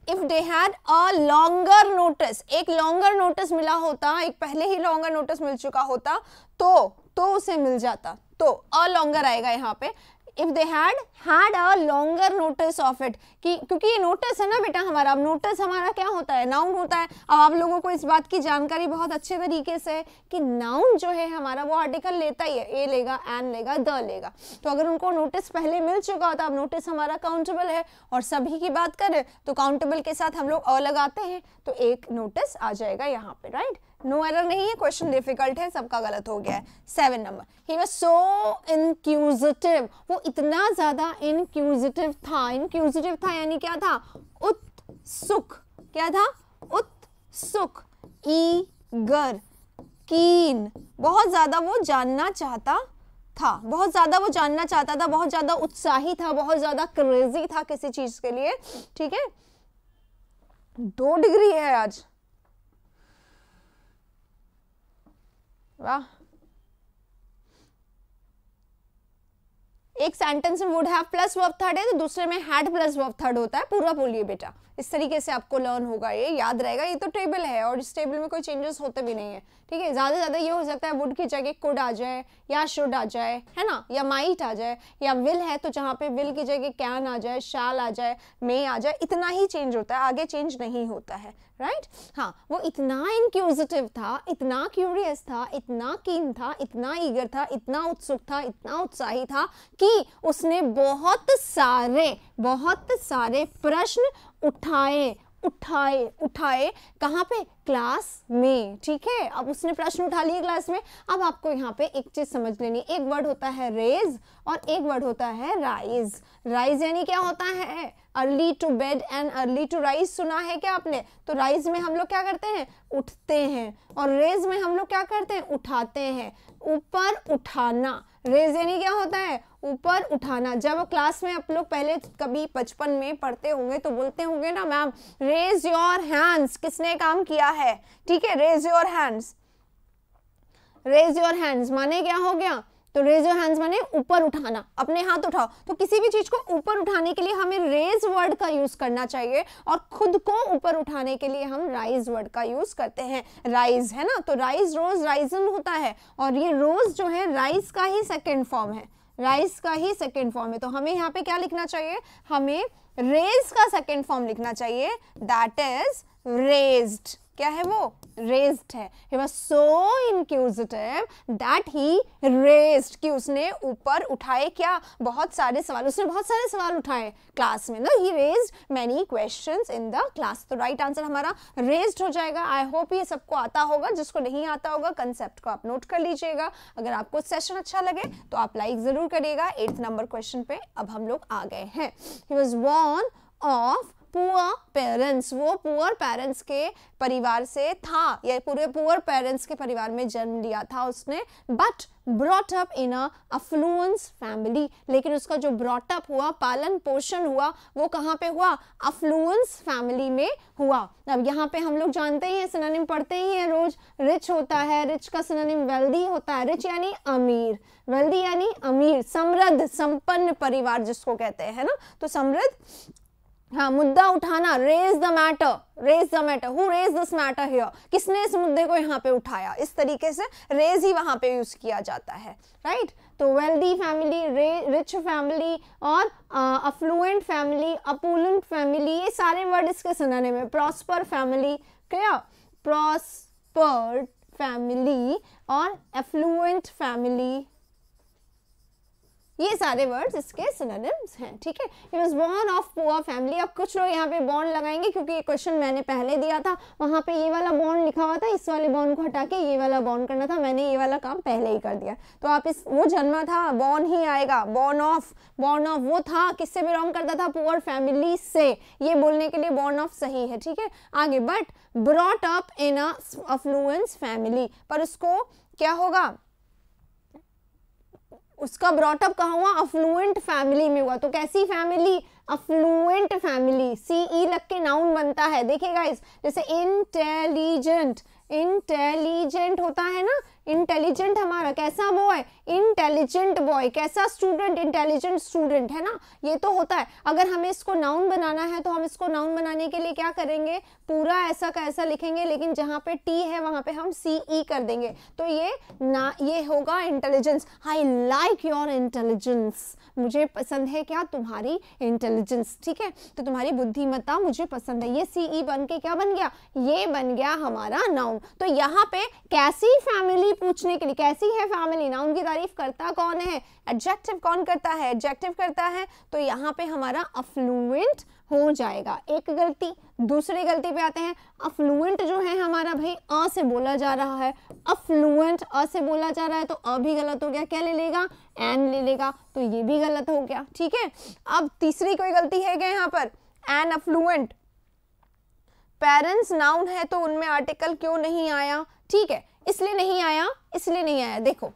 [SPEAKER 1] if they had a longer notice, एक लॉन्गर नोटिस मिला होता, एक पहले ही लॉन्गर नोटिस मिल चुका होता तो उसे मिल जाता, तो अ लॉन्गर आएगा यहाँ पे। If they had a longer notice of it, कि क्योंकि ये नोटिस है ना बेटा हमारा, अब नोटिस हमारा क्या होता है, नाउन होता है। अब आप लोगों को इस बात की जानकारी बहुत अच्छे तरीके से है कि नाउन जो है हमारा वो आर्टिकल लेता ही है, ए लेगा, एन लेगा, द लेगा। तो अगर उनको नोटिस पहले मिल चुका होता, अब नोटिस हमारा काउंटेबल है और सभी की बात करें तो काउंटेबल के साथ हम लोग अ लगाते हैं, तो एक नोटिस आ जाएगा यहाँ पे, राइट। नो एरर नहीं है, क्वेश्चन डिफिकल्ट है, सबका गलत हो गया है। 7 number, he was so inquisitive, वो इतना ज्यादा इनक्यूजिटिव था। इनक्यूजिटिव था यानी क्या था, उत्सुक, क्या था, उत्सुक, ईगर, कीन, बहुत ज्यादा वो जानना चाहता था, बहुत ज्यादा वो जानना चाहता था, बहुत ज्यादा उत्साही था, बहुत ज्यादा क्रेजी था किसी चीज के लिए, ठीक है। 2 डिग्री है आज, वाह। एक सेंटेंस में would have plus verb third है तो दूसरे में हैड प्लस वर्ब थर्ड होता है। पूरा बोलिए बेटा, इस तरीके से आपको लर्न होगा, ये याद रहेगा। ये तो टेबल है और इस टेबल में कोई चेंजेस होते भी नहीं है, ठीक है। ज्यादा से ज्यादा ये हो सकता है वुड की जगह कुड आ जाए या शुड आ जाए, है ना, या माइट आ जाए, या विल है तो जहाँ पे विल की जगह कैन आ जाए, शैल आ जाए, मे आ जाए, इतना ही चेंज होता है, आगे चेंज नहीं होता है, राइट। हाँ, वो इतना इंक्यूजिटिव था, इतना क्यूरियस था, इतना कीन था, इतना ईगर था, इतना उत्सुक था, इतना उत्साही था कि उसने बहुत सारे प्रश्न उठाए कहाँ पे, क्लास में, ठीक है। अब उसने प्रश्न उठा लिए क्लास में। अब आपको यहाँ पे एक चीज समझ लेनी, एक वर्ड होता है रेज और एक वर्ड होता है राइज। राइज यानी क्या होता है, early to bed and early to rise, सुना है क्या आपने। तो राइज में हम लोग क्या करते हैं, उठते हैं, और रेज में हम लोग क्या करते हैं, उठाते हैं, ऊपर उठाना। रेज यानी क्या होता है, ऊपर उठाना। जब क्लास में आप लोग पहले कभी बचपन में पढ़ते होंगे तो बोलते होंगे ना, मैम रेज योर हैंड्स, किसने काम किया है, ठीक है। Raise your hands, raise your hands माने क्या हो गया, तो रेज योर हैंड्स माने ऊपर उठाना, अपने हाथ उठाओ। तो किसी भी चीज को ऊपर उठाने के लिए हमें रेज वर्ड का यूज करना चाहिए, और खुद को ऊपर उठाने के लिए हम राइज वर्ड का यूज करते हैं। राइज है ना, तो राइज, रोज, राइजन होता है, और ये रोज जो है राइज का ही सेकेंड फॉर्म है, राइज का ही सेकेंड फॉर्म है। तो हमें यहाँ पे क्या लिखना चाहिए, हमें रेज का सेकेंड फॉर्म लिखना चाहिए, दैट इज रेज्ड। क्या है वो, रेज्ड है। He was so inquisitive that he raised, कि उसने ऊपर उठाए क्या, बहुत सारे सवाल, उसने बहुत सारे सवाल उठाए क्लास में। No, he raised many questions in the class। तो राइट आंसर हमारा raised हो जाएगा। आई होप ये सबको आता होगा, जिसको नहीं आता होगा कंसेप्ट को आप नोट कर लीजिएगा। अगर आपको सेशन अच्छा लगे तो आप लाइक जरूर करिएगा। 8th नंबर क्वेश्चन पे अब हम लोग आ गए हैं। He was born of poor parents, वो पुअर पेरेंट्स के परिवार से था, या पूरे पुअर पेरेंट्स के परिवार में जन्म लिया था उसने, but brought up in a affluence family. लेकिन उसका जो ब्रॉट अप हुआ, पालन पोषण हुआ, वो कहाँ पे हुआ, अफ्लुएंस फैमिली में हुआ। अब यहाँ पे हम लोग जानते ही हैं, सिनोनिम पढ़ते ही हैं रोज, रिच होता है, रिच का सिनोनिम वेल्दी होता है। रिच यानी अमीर, वेल्दी यानी अमीर, समृद्ध, संपन्न परिवार जिसको कहते हैं ना, तो समृद्ध। हाँ, मुद्दा उठाना, raise the matter, raise the matter, who raise this matter here, किसने इस मुद्दे को यहाँ पे उठाया, इस तरीके से रेज ही वहां पे यूज किया जाता है, राइट। तो वेल्दी फैमिली, रिच फैमिली, और अफ्लुएंट फैमिली, अपुलेंट फैमिली, ये सारे वर्ड इसके सिनोनिम है। प्रॉस्पर फैमिली, क्या, प्रॉस्पर्ड फैमिली और एफ्लुएंट फैमिली, ये सारे वर्ड्स इसके सिनोनिम्स हैं, ठीक है। He was born of poor family। अब कुछ लोग यहाँ पे बॉन्ड लगाएंगे, क्योंकि ये क्वेश्चन मैंने पहले दिया था, वहाँ पे ये वाला बॉन्ड लिखा हुआ था, इस वाले बॉन्ड को हटा के ये वाला बॉन्ड करना था, मैंने ये वाला काम पहले ही कर दिया। तो आप इस, वो जन्मा था, बॉर्न ही आएगा, बॉर्न ऑफ वो था, किससे बिलोंग करता था, पुअर फैमिली से, ये बोलने के लिए बॉर्न ऑफ सही है, ठीक है। आगे, but brought up in a affluence family, पर उसको क्या होगा, उसका ब्रॉटअप कहाँ हुआ, अफ्लुएंट फैमिली में हुआ। तो कैसी फैमिली, अफ्लुएंट फैमिली, सीई लग के नाउन बनता है। देखिए गाइस, जैसे इंटेलिजेंट, इंटेलिजेंट होता है ना, इंटेलिजेंट हमारा कैसा बॉय, इंटेलिजेंट बॉय, कैसा स्टूडेंट, इंटेलिजेंट स्टूडेंट, है ना, ये तो होता है। अगर हमें इसको नाउन बनाना है तो हम इसको नाउन बनाने के लिए क्या करेंगे, पूरा ऐसा का ऐसा लिखेंगे, लेकिन जहाँ पे टी है वहाँ पे हम सीई कर देंगे, तो ये होगा intelligence. I like your intelligence, मुझे पसंद है क्या, तुम्हारी इंटेलिजेंस, ठीक है, तो तुम्हारी बुद्धिमत्ता मुझे पसंद है। ये सीई बन के क्या बन गया, ये बन गया हमारा नाउन। तो यहाँ पे कैसी फैमिली पूछने के लिए, कैसी है फैमिली, नाउन की तारीफ करता कौन है, एडजेक्टिव कौन करता है, एडजेक्टिव करता है, तो यहाँ पे हमारा अफ्लुएंट हो जाएगा। एक गलती। दूसरी गलती पे आते हैं, अफ्लुएंट जो है हमारा भाई अ से बोला जा रहा है, अफ्लुएंट अ से बोला जा रहा है, तो अ भी गलत हो गया, क्या ले लेगा, एन ले लेगा, तो ये भी गलत हो गया, ठीक है। अब तीसरी कोई गलती है क्या यहाँ पर, एन अफ्लुएंट, पेरेंट्स नाउन है तो उनमें आर्टिकल क्यों नहीं आया, ठीक है, इसलिए नहीं आया, इसलिए नहीं आया, देखो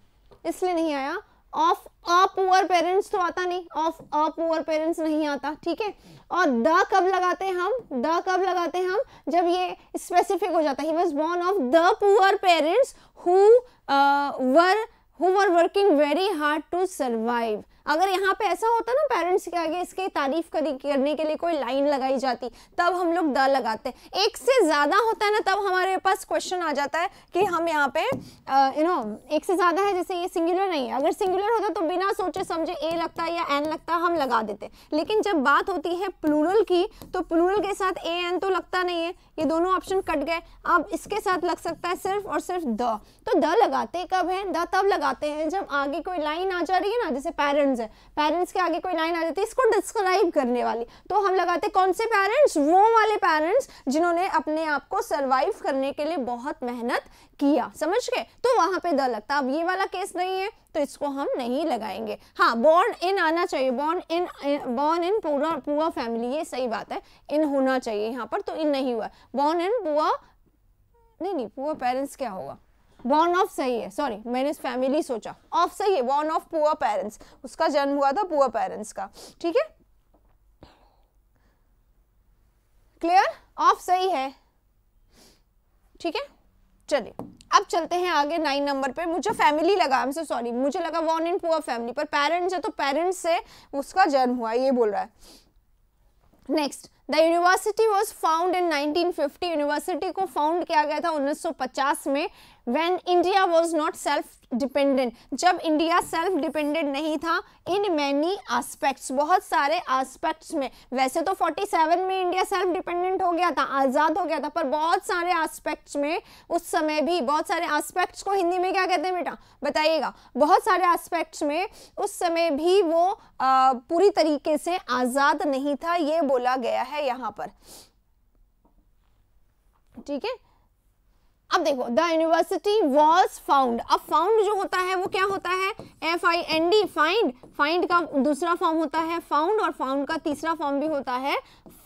[SPEAKER 1] इसलिए नहीं आया, ऑफ अ पुअर पेरेंट्स तो आता नहीं, ऑफ अ पुअर पेरेंट्स नहीं आता, ठीक है। और द कब लगाते हैं हम, द कब लगाते हैं हम, जब ये स्पेसिफिक हो जाता है, he was born of the poor parents who were working very hard to survive. अगर यहाँ पे ऐसा होता ना, पेरेंट्स के आगे इसकी तारीफ करने के लिए कोई लाइन लगाई जाती, तब हम लोग द लगाते। एक से ज्यादा होता है ना, तब हमारे पास क्वेश्चन आ जाता है कि हम यहाँ पे एक से ज्यादा है, जैसे ये सिंगुलर नहीं है, अगर सिंगुलर होता तो बिना सोचे समझे ए लगता या एन लगता हम लगा देते, लेकिन जब बात होती है प्लूरल की, तो प्लूरल के साथ ए एन तो लगता नहीं है, ये दोनों ऑप्शन कट गए। अब इसके साथ लग सकता है सिर्फ और सिर्फ द, तो द लगाते कब है, द तब लगाते हैं जब आगे कोई लाइन आ जा रही है ना, जैसे पेरेंट्स है, पेरेंट्स के आगे कोई लाइन आ जाती है इसको डिस्क्राइब करने वाली, तो हम लगाते कौन से पेरेंट्स, वो वाले पेरेंट्स जिन्होंने अपने आप को सरवाइव करने के लिए बहुत मेहनत किया, समझ गए, तो वहां पे द लगता। अब ये वाला केस नहीं है तो इसको हम नहीं लगाएंगे। हाँ, बोर्न इन आना चाहिए, बोर्न इन पुअर फैमिली, ये सही बात है, इन होना चाहिए यहाँ पर, तो इन नहीं हुआ, बोर्न इन पुअर नहीं, पुअर पेरेंट्स क्या होगा, बॉर्न ऑफ सही है, सॉरी मैंने फैमिली सोचा, ऑफ सही है, बॉर्न ऑफ पुअर पेरेंट्स, उसका जन्म हुआ था पुअर पेरेंट्स का, ठीक है, क्लियर, ऑफ सही है, ठीक है। चलिए अब चलते हैं आगे 9 नंबर पे। मुझे फैमिली लगा, आई एम सो सॉरी, मुझे लगा बॉर्न इन पुअर फैमिली, पर पेरेंट्स है तो पेरेंट्स से उसका जन्म हुआ, ये बोल रहा है। Next, the university was found in 1950, university को फाउंड किया गया था 1950 में, when India was not self dependent, जब इंडिया सेल्फ डिपेंडेंट नहीं था, इन मैनी एस्पेक्ट्स, बहुत सारे एस्पेक्ट्स में। वैसे तो 47 में इंडिया सेल्फ डिपेंडेंट हो गया था, आज़ाद हो गया था, पर बहुत सारे एस्पेक्ट्स में उस समय भी, बहुत सारे एस्पेक्ट्स को हिंदी में क्या कहते हैं बेटा, बताइएगा, बहुत सारे एस्पेक्ट्स में उस समय भी वो पूरी तरीके से आज़ाद नहीं था, ये बोला गया है यहाँ पर, ठीक है। अब देखो, द यूनिवर्सिटी वॉज फाउंड, अब फाउंड जो होता है वो क्या होता है, FIND, फाइंड, फाइंड का दूसरा फॉर्म होता है फाउंड, और फाउंड का तीसरा फॉर्म भी होता है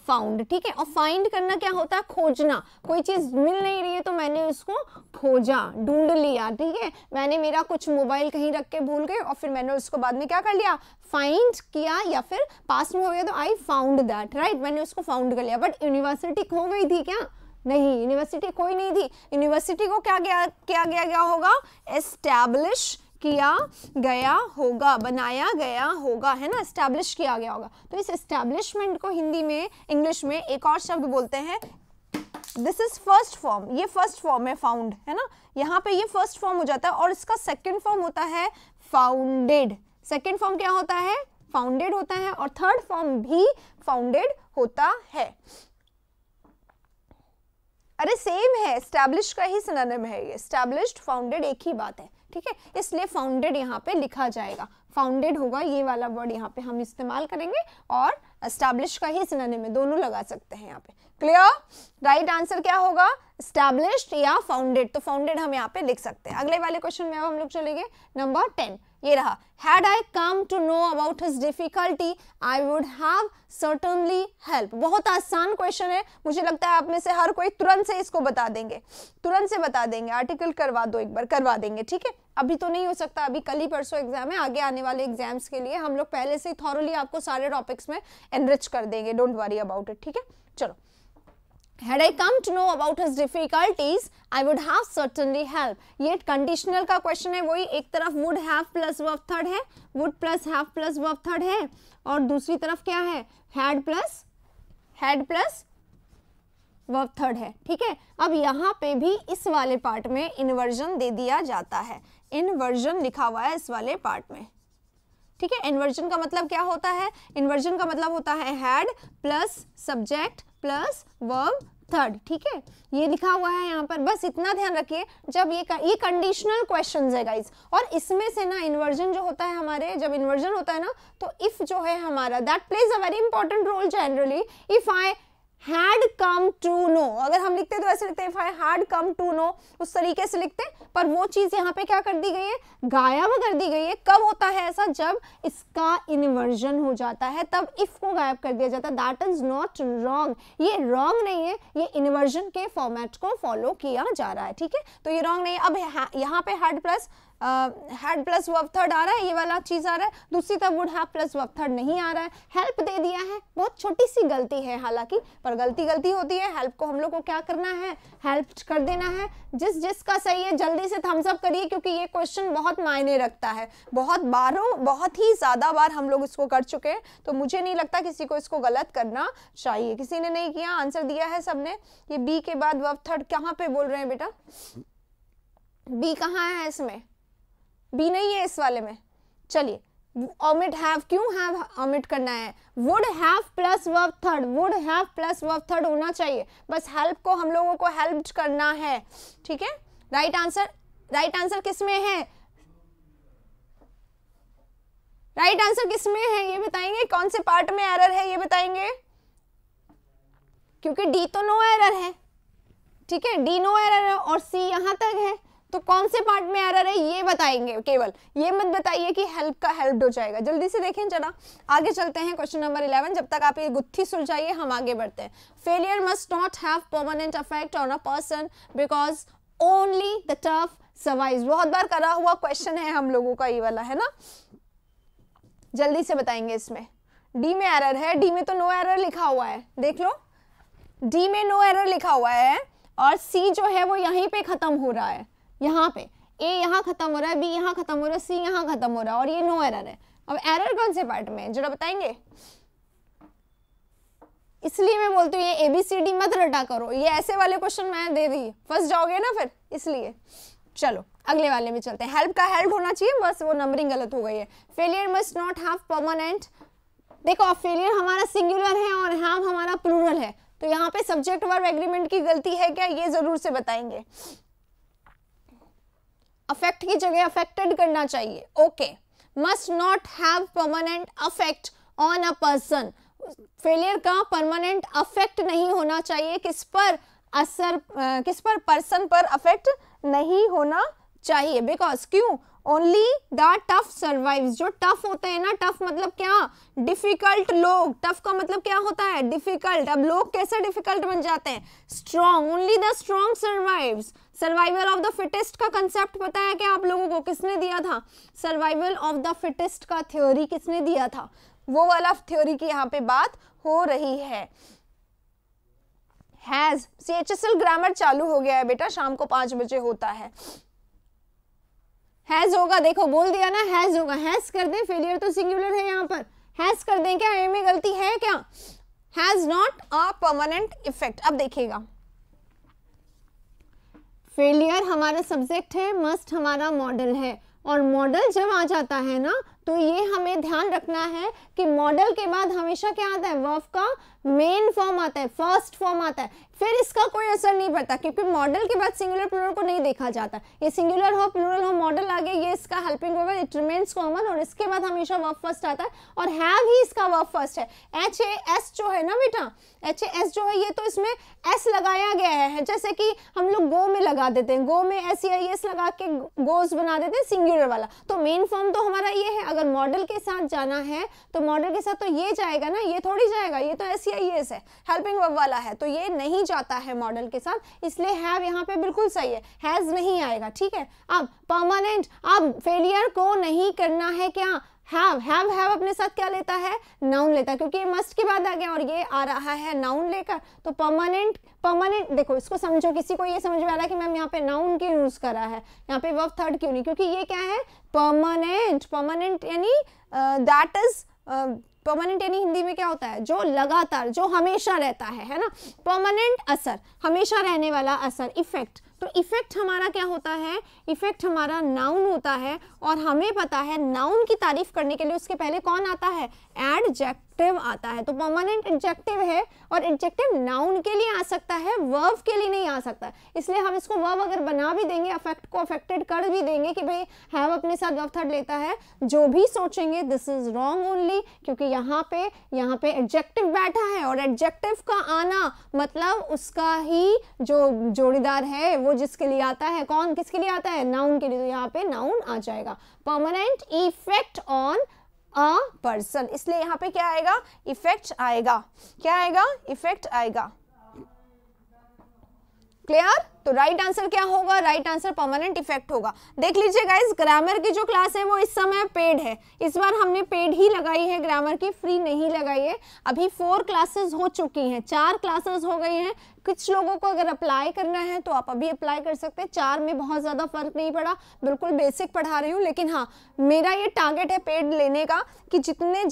[SPEAKER 1] फाउंड, ठीक है। और फाइंड करना क्या होता है, खोजना, कोई चीज मिल नहीं रही है तो मैंने उसको खोजा, ढूंढ लिया, ठीक है, मैंने मेरा कुछ मोबाइल कहीं रख के भूल गए और फिर मैंने उसको बाद में क्या कर लिया, फाइंड किया, या फिर पास्ट में हो गया तो आई फाउंड दैट, राइट, मैंने उसको फाउंड कर लिया। बट यूनिवर्सिटी खो गई थी क्या, नहीं, यूनिवर्सिटी कोई नहीं थी, यूनिवर्सिटी को क्या गया होगा, एस्टैब्लिश किया गया होगा, बनाया गया होगा, है ना, एस्टैब्लिश किया गया होगा। तो इस एस्टैब्लिशमेंट को हिंदी में, इंग्लिश में एक और शब्द बोलते हैं, दिस इज फर्स्ट फॉर्म, ये फर्स्ट फॉर्म है फाउंड, है ना, यहाँ पे ये फर्स्ट फॉर्म हो जाता है, और इसका सेकेंड फॉर्म होता है फाउंडेड। सेकेंड फॉर्म क्या होता है, फाउंडेड होता है, और थर्ड फॉर्म भी फाउंडेड होता है। अरे सेम है, एस्टैब्लिश का ही सिनोनिम है ये, एस्टैब्लिश्ड फाउंडेड एक ही बात है, ठीक है, इसलिए फाउंडेड यहाँ पे लिखा जाएगा, फाउंडेड होगा, ये वाला वर्ड यहाँ पे हम इस्तेमाल करेंगे, और एस्टैब्लिश का ही सिनोनिम है, दोनों लगा सकते हैं यहाँ पे, क्लियर। राइट आंसर क्या होगा, एस्टैब्लिश्ड या फाउंडेड, तो फाउंडेड हम यहाँ पे लिख सकते हैं। अगले वाले क्वेश्चन में अब हम लोग चलेंगे नंबर 10, ये रहा, had I come to know about his difficulty I would have certainly helped। बहुत आसान क्वेश्चन है, मुझे लगता है आप में से हर कोई तुरंत से इसको बता देंगे, तुरंत से बता देंगे। आर्टिकल करवा दो एक बार, करवा देंगे, ठीक है। अभी तो नहीं हो सकता, अभी कल ही परसों एग्जाम है, आगे आने वाले एग्जाम्स के लिए हम लोग पहले से थॉरली आपको सारे टॉपिक्स में एनरिच कर देंगे, डोंट वरी अबाउट इट, ठीक है। चलो, Had I come to know about his difficulties, I would have certainly helped। ये कंडीशनल का क्वेश्चन है, वही एक तरफ would have plus verb third है, would plus have plus verb third है, और दूसरी तरफ क्या है, had प्लस वर्ब थर्ड है, ठीक है। अब यहाँ पे भी इस वाले पार्ट में इन्वर्जन दे दिया जाता है, इन्वर्जन लिखा हुआ है इस वाले पार्ट में, ठीक है। इन्वर्जन का मतलब क्या होता है, इन्वर्जन का मतलब होता है had plus subject plus verb third, ठीक है। ये लिखा हुआ है यहाँ पर, बस इतना ध्यान रखिए। जब ये कंडीशनल क्वेश्चंस है गाइस, और इसमें से ना इन्वर्जन जो होता है हमारे, जब इन्वर्जन होता है ना, तो इफ जो है हमारा that plays a very important role generally. If I had come to know, अगर हम लिखते तो ऐसे लिखते हैं, if I had come to know, उस तरीके से लिखते, पर वो चीज यहाँ पे क्या कर दी गई है, गायब कर दी गई है। कब होता है ऐसा, जब इसका इन्वर्जन हो जाता है, तब if को गायब कर दिया जाता है। दैट इज नॉट रॉन्ग, ये रॉन्ग नहीं है, ये इन्वर्जन के फॉर्मेट को फॉलो किया जा रहा है, ठीक है। तो ये रॉन्ग नहीं है। अब यहाँ पे had प्लस वर्ब थर्ड आ रहा है, ये वाला चीज आ रहा है, दूसरी तरफ would have plus verb third नहीं आ रहा है। हेल्प दे दिया है, बहुत छोटी सी गलती है हालांकि, पर गलती होती है। हेल्प को हम लोग को क्या करना है, हेल्प कर देना है। जिसका सही है जल्दी से थम्स अप करिए, क्योंकि ये क्वेश्चन बहुत मायने रखता है। बहुत ही ज्यादा बार हम लोग इसको कर चुके हैं, तो मुझे नहीं लगता किसी को इसको गलत करना चाहिए। किसी ने नहीं किया, आंसर दिया है सबने। ये बी के बाद वर्ब थर्ड कहाँ पे बोल रहे हैं बेटा, बी कहाँ है इसमें, बी नहीं है इस वाले में। चलिए, omit have, क्यों have omit करना है, would have plus verb third, would have plus verb third होना चाहिए। बस हेल्प को हम लोगों को हेल्प करना है, ठीक है। राइट आंसर किस में है, राइट आंसर किस में है ये बताएंगे, कौन से पार्ट में एरर है ये बताएंगे, क्योंकि डी तो नो एरर है, ठीक है, डी नो एरर है और सी यहां तक है, तो कौन से पार्ट में एरर है ये बताएंगे। केवल ये मत बताइए कि हेल्प का हेल्प हो जाएगा। जल्दी से देखें जरा, आगे चलते हैं क्वेश्चन नंबर 11। जब तक आप ये गुत्थी सुलझाइए हम आगे बढ़ते हैं। Failure must not have permanent effect on a person because only the tough survives. बहुत बार करा हुआ क्वेश्चन है हम लोगों का ये वाला, है ना। जल्दी से बताएंगे इसमें। डी में एरर है, डी में तो नो एरर लिखा हुआ है, देख लो, डी में नो एरर लिखा हुआ है, और सी जो है वो यहीं पे खत्म हो रहा है, यहाँ पे ए यहाँ खत्म हो रहा है, बी यहाँ खत्म हो रहा है, सी यहाँ खत्म हो रहा है, और ये नो एरर है। अब एरर कौन से पार्ट में है जरा बताएंगे। इसलिए मैं बोलती हूँ ये एबीसीडी मत रटा करो, ये ऐसे वाले क्वेश्चन मैं दे दी फंस जाओगे ना फिर, इसलिए। चलो अगले वाले में चलते हैं। हेल्प का हेल्प होना चाहिए, बस वो नंबरिंग गलत हो गई है। Failure must not have permanent, देखो फेलियर हमारा सिंगुलर है और हैव हमारा प्लूरल है, तो यहाँ पे सब्जेक्ट वर्ब एग्रीमेंट की गलती है क्या, ये जरूर से बताएंगे। अफेक्ट की जगह अफेक्टेड करना चाहिए। Okay, must not have permanent affect on a person. Failure का परमानेंट अफेक्ट नहीं होना चाहिए, किस पर असर, किस पर, पर्सन पर अफेक्ट नहीं होना चाहिए। बिकॉज क्यों, ओनली द टफ सर्वाइव्स। जो टफ होते हैं ना, टफ मतलब क्या, डिफिकल्ट लोग, टफ का मतलब क्या होता है, डिफिकल्ट। अब लोग कैसे डिफिकल्ट बन जाते हैं, strong, only the strong survives. Survival of the fittest का कंसेप्ट पता है क्या आप लोगों को, किसने दिया था, सर्वाइवल ऑफ द फिटेस्ट का थ्योरी किसने दिया था, वो वाला थ्योरी की यहाँ पे बात हो रही है। हैज, CHSL ग्रामर चालू हो गया है बेटा, शाम को 5 बजे होता है। हैज होगा, देखो बोल दिया ना हैज होगा, हैज कर दें, फेलियर तो सिंगुलर है यहाँ पर, हैज कर दें क्या, ए में गलती है क्या, has not a permanent effect. अब देखिएगा, फेलियर हमारा सब्जेक्ट है, मस्ट हमारा मॉडल है, और मॉडल जब आ जाता है ना तो ये हमें ध्यान रखना है कि मॉडल के बाद हमेशा क्या आता है, वर्ब का मेन फॉर्म आता है, फर्स्ट फॉर्म आता है, फिर इसका कोई असर नहीं पड़ता क्योंकि मॉडल के बाद सिंगुलर प्लूरल को नहीं देखा जाता। ये सिंगुलर हो प्लूरल हो मॉडल आगे ये इसका helping verb it remains common और इसके बाद हमेशा वर्ब फर्स्ट आता है और हैव ही इसका वर्ब फर्स्ट है। HAS जो है ना बेटा, HAS जो है ये तो इसमें S लगाया गया है, जैसे कि हम लोग गो में लगा देते हैं, गो में SEIS लगा के गोज बना देते हैं सिंगुलर वाला। तो मेन फॉर्म तो हमारा ये है, अगर मॉडल के साथ जाना है तो मॉडल के साथ तो ये जाएगा ना, ये थोड़ी जाएगा, ये तो SEIS है हेल्पिंग वर्ब वाला है, तो ये नहीं जाता है मॉडल के साथ, इसलिए हैव यहाँ पे बिल्कुल सही है, हैज नहीं आएगा। ठीक है, अब परमानेंट, अब फेलियर को नहीं करना है क्या, हैव अपने साथ क्या लेता है, नाउन लेता है, क्योंकि ये मस्ट के बाद आ गया और ये आ रहा है नाउन लेकर। तो परमानेंट देखो इसको समझो, किसी को ये समझ में आ रहा है कि मैम यहाँ पे नाउन क्यों यूज करा है, यहाँ पे वर्ब थर्ड क्यों नहीं, क्योंकि ये क्या है परमानेंट यानी दैट इज परमानेंट यानी हिंदी में क्या होता है, जो लगातार, जो हमेशा रहता है ना। परमानेंट असर, हमेशा रहने वाला असर, इफेक्ट। तो इफेक्ट हमारा क्या होता है, इफेक्ट हमारा नाउन होता है और हमें पता है नाउन की तारीफ करने के लिए उसके पहले कौन आता है, एडजेक्टिव आता है। तो परमानेंट एडजेक्टिव है और एडजेक्टिव नाउन के लिए आ सकता है, वर्ब के लिए नहीं आ सकता, इसलिए हम इसको वर्ब अगर बना भी देंगे, अफेक्ट को अफेक्टेड कर भी देंगे कि भाई हैव अपने साथ वर्ब थर्ड लेता है, जो भी सोचेंगे दिस इज रॉन्ग ओनली, क्योंकि यहाँ पे एडजेक्टिव बैठा है और एडजेक्टिव का आना मतलब उसका ही जो जोड़ीदार है वो जिसके लिए आता है, कौन किसके लिए आता है, नाउन के लिए, तो यहाँ पे नाउन आ जाएगा। Permanent effect on a person, इसलिए यहाँ पे क्या आएगा, इफेक्ट आएगा, क्या आएगा, इफेक्ट आएगा। क्लियर? तो राइट आंसर क्या होगा, राइट आंसर परमानेंट इफेक्ट होगा। देख लीजिए गाइस, ग्रामर की जो क्लास है वो इस समय पेड है, इस बार हमने पेड ही लगाई है, ग्रामर की फ्री नहीं लगाई है। अभी 4 क्लासेस हो चुकी हैं, 4 क्लासेस हो गई हैं। कुछ लोगों को अगर अप्लाई करना है तो आप अभी अप्लाई कर सकते हैं, 4 में बहुत ज़्यादा फर्क नहीं पड़ा, बिल्कुल बेसिक पढ़ा रही हूँ, लेकिन हाँ मेरा ये टारगेट है पेड लेने का कि जितने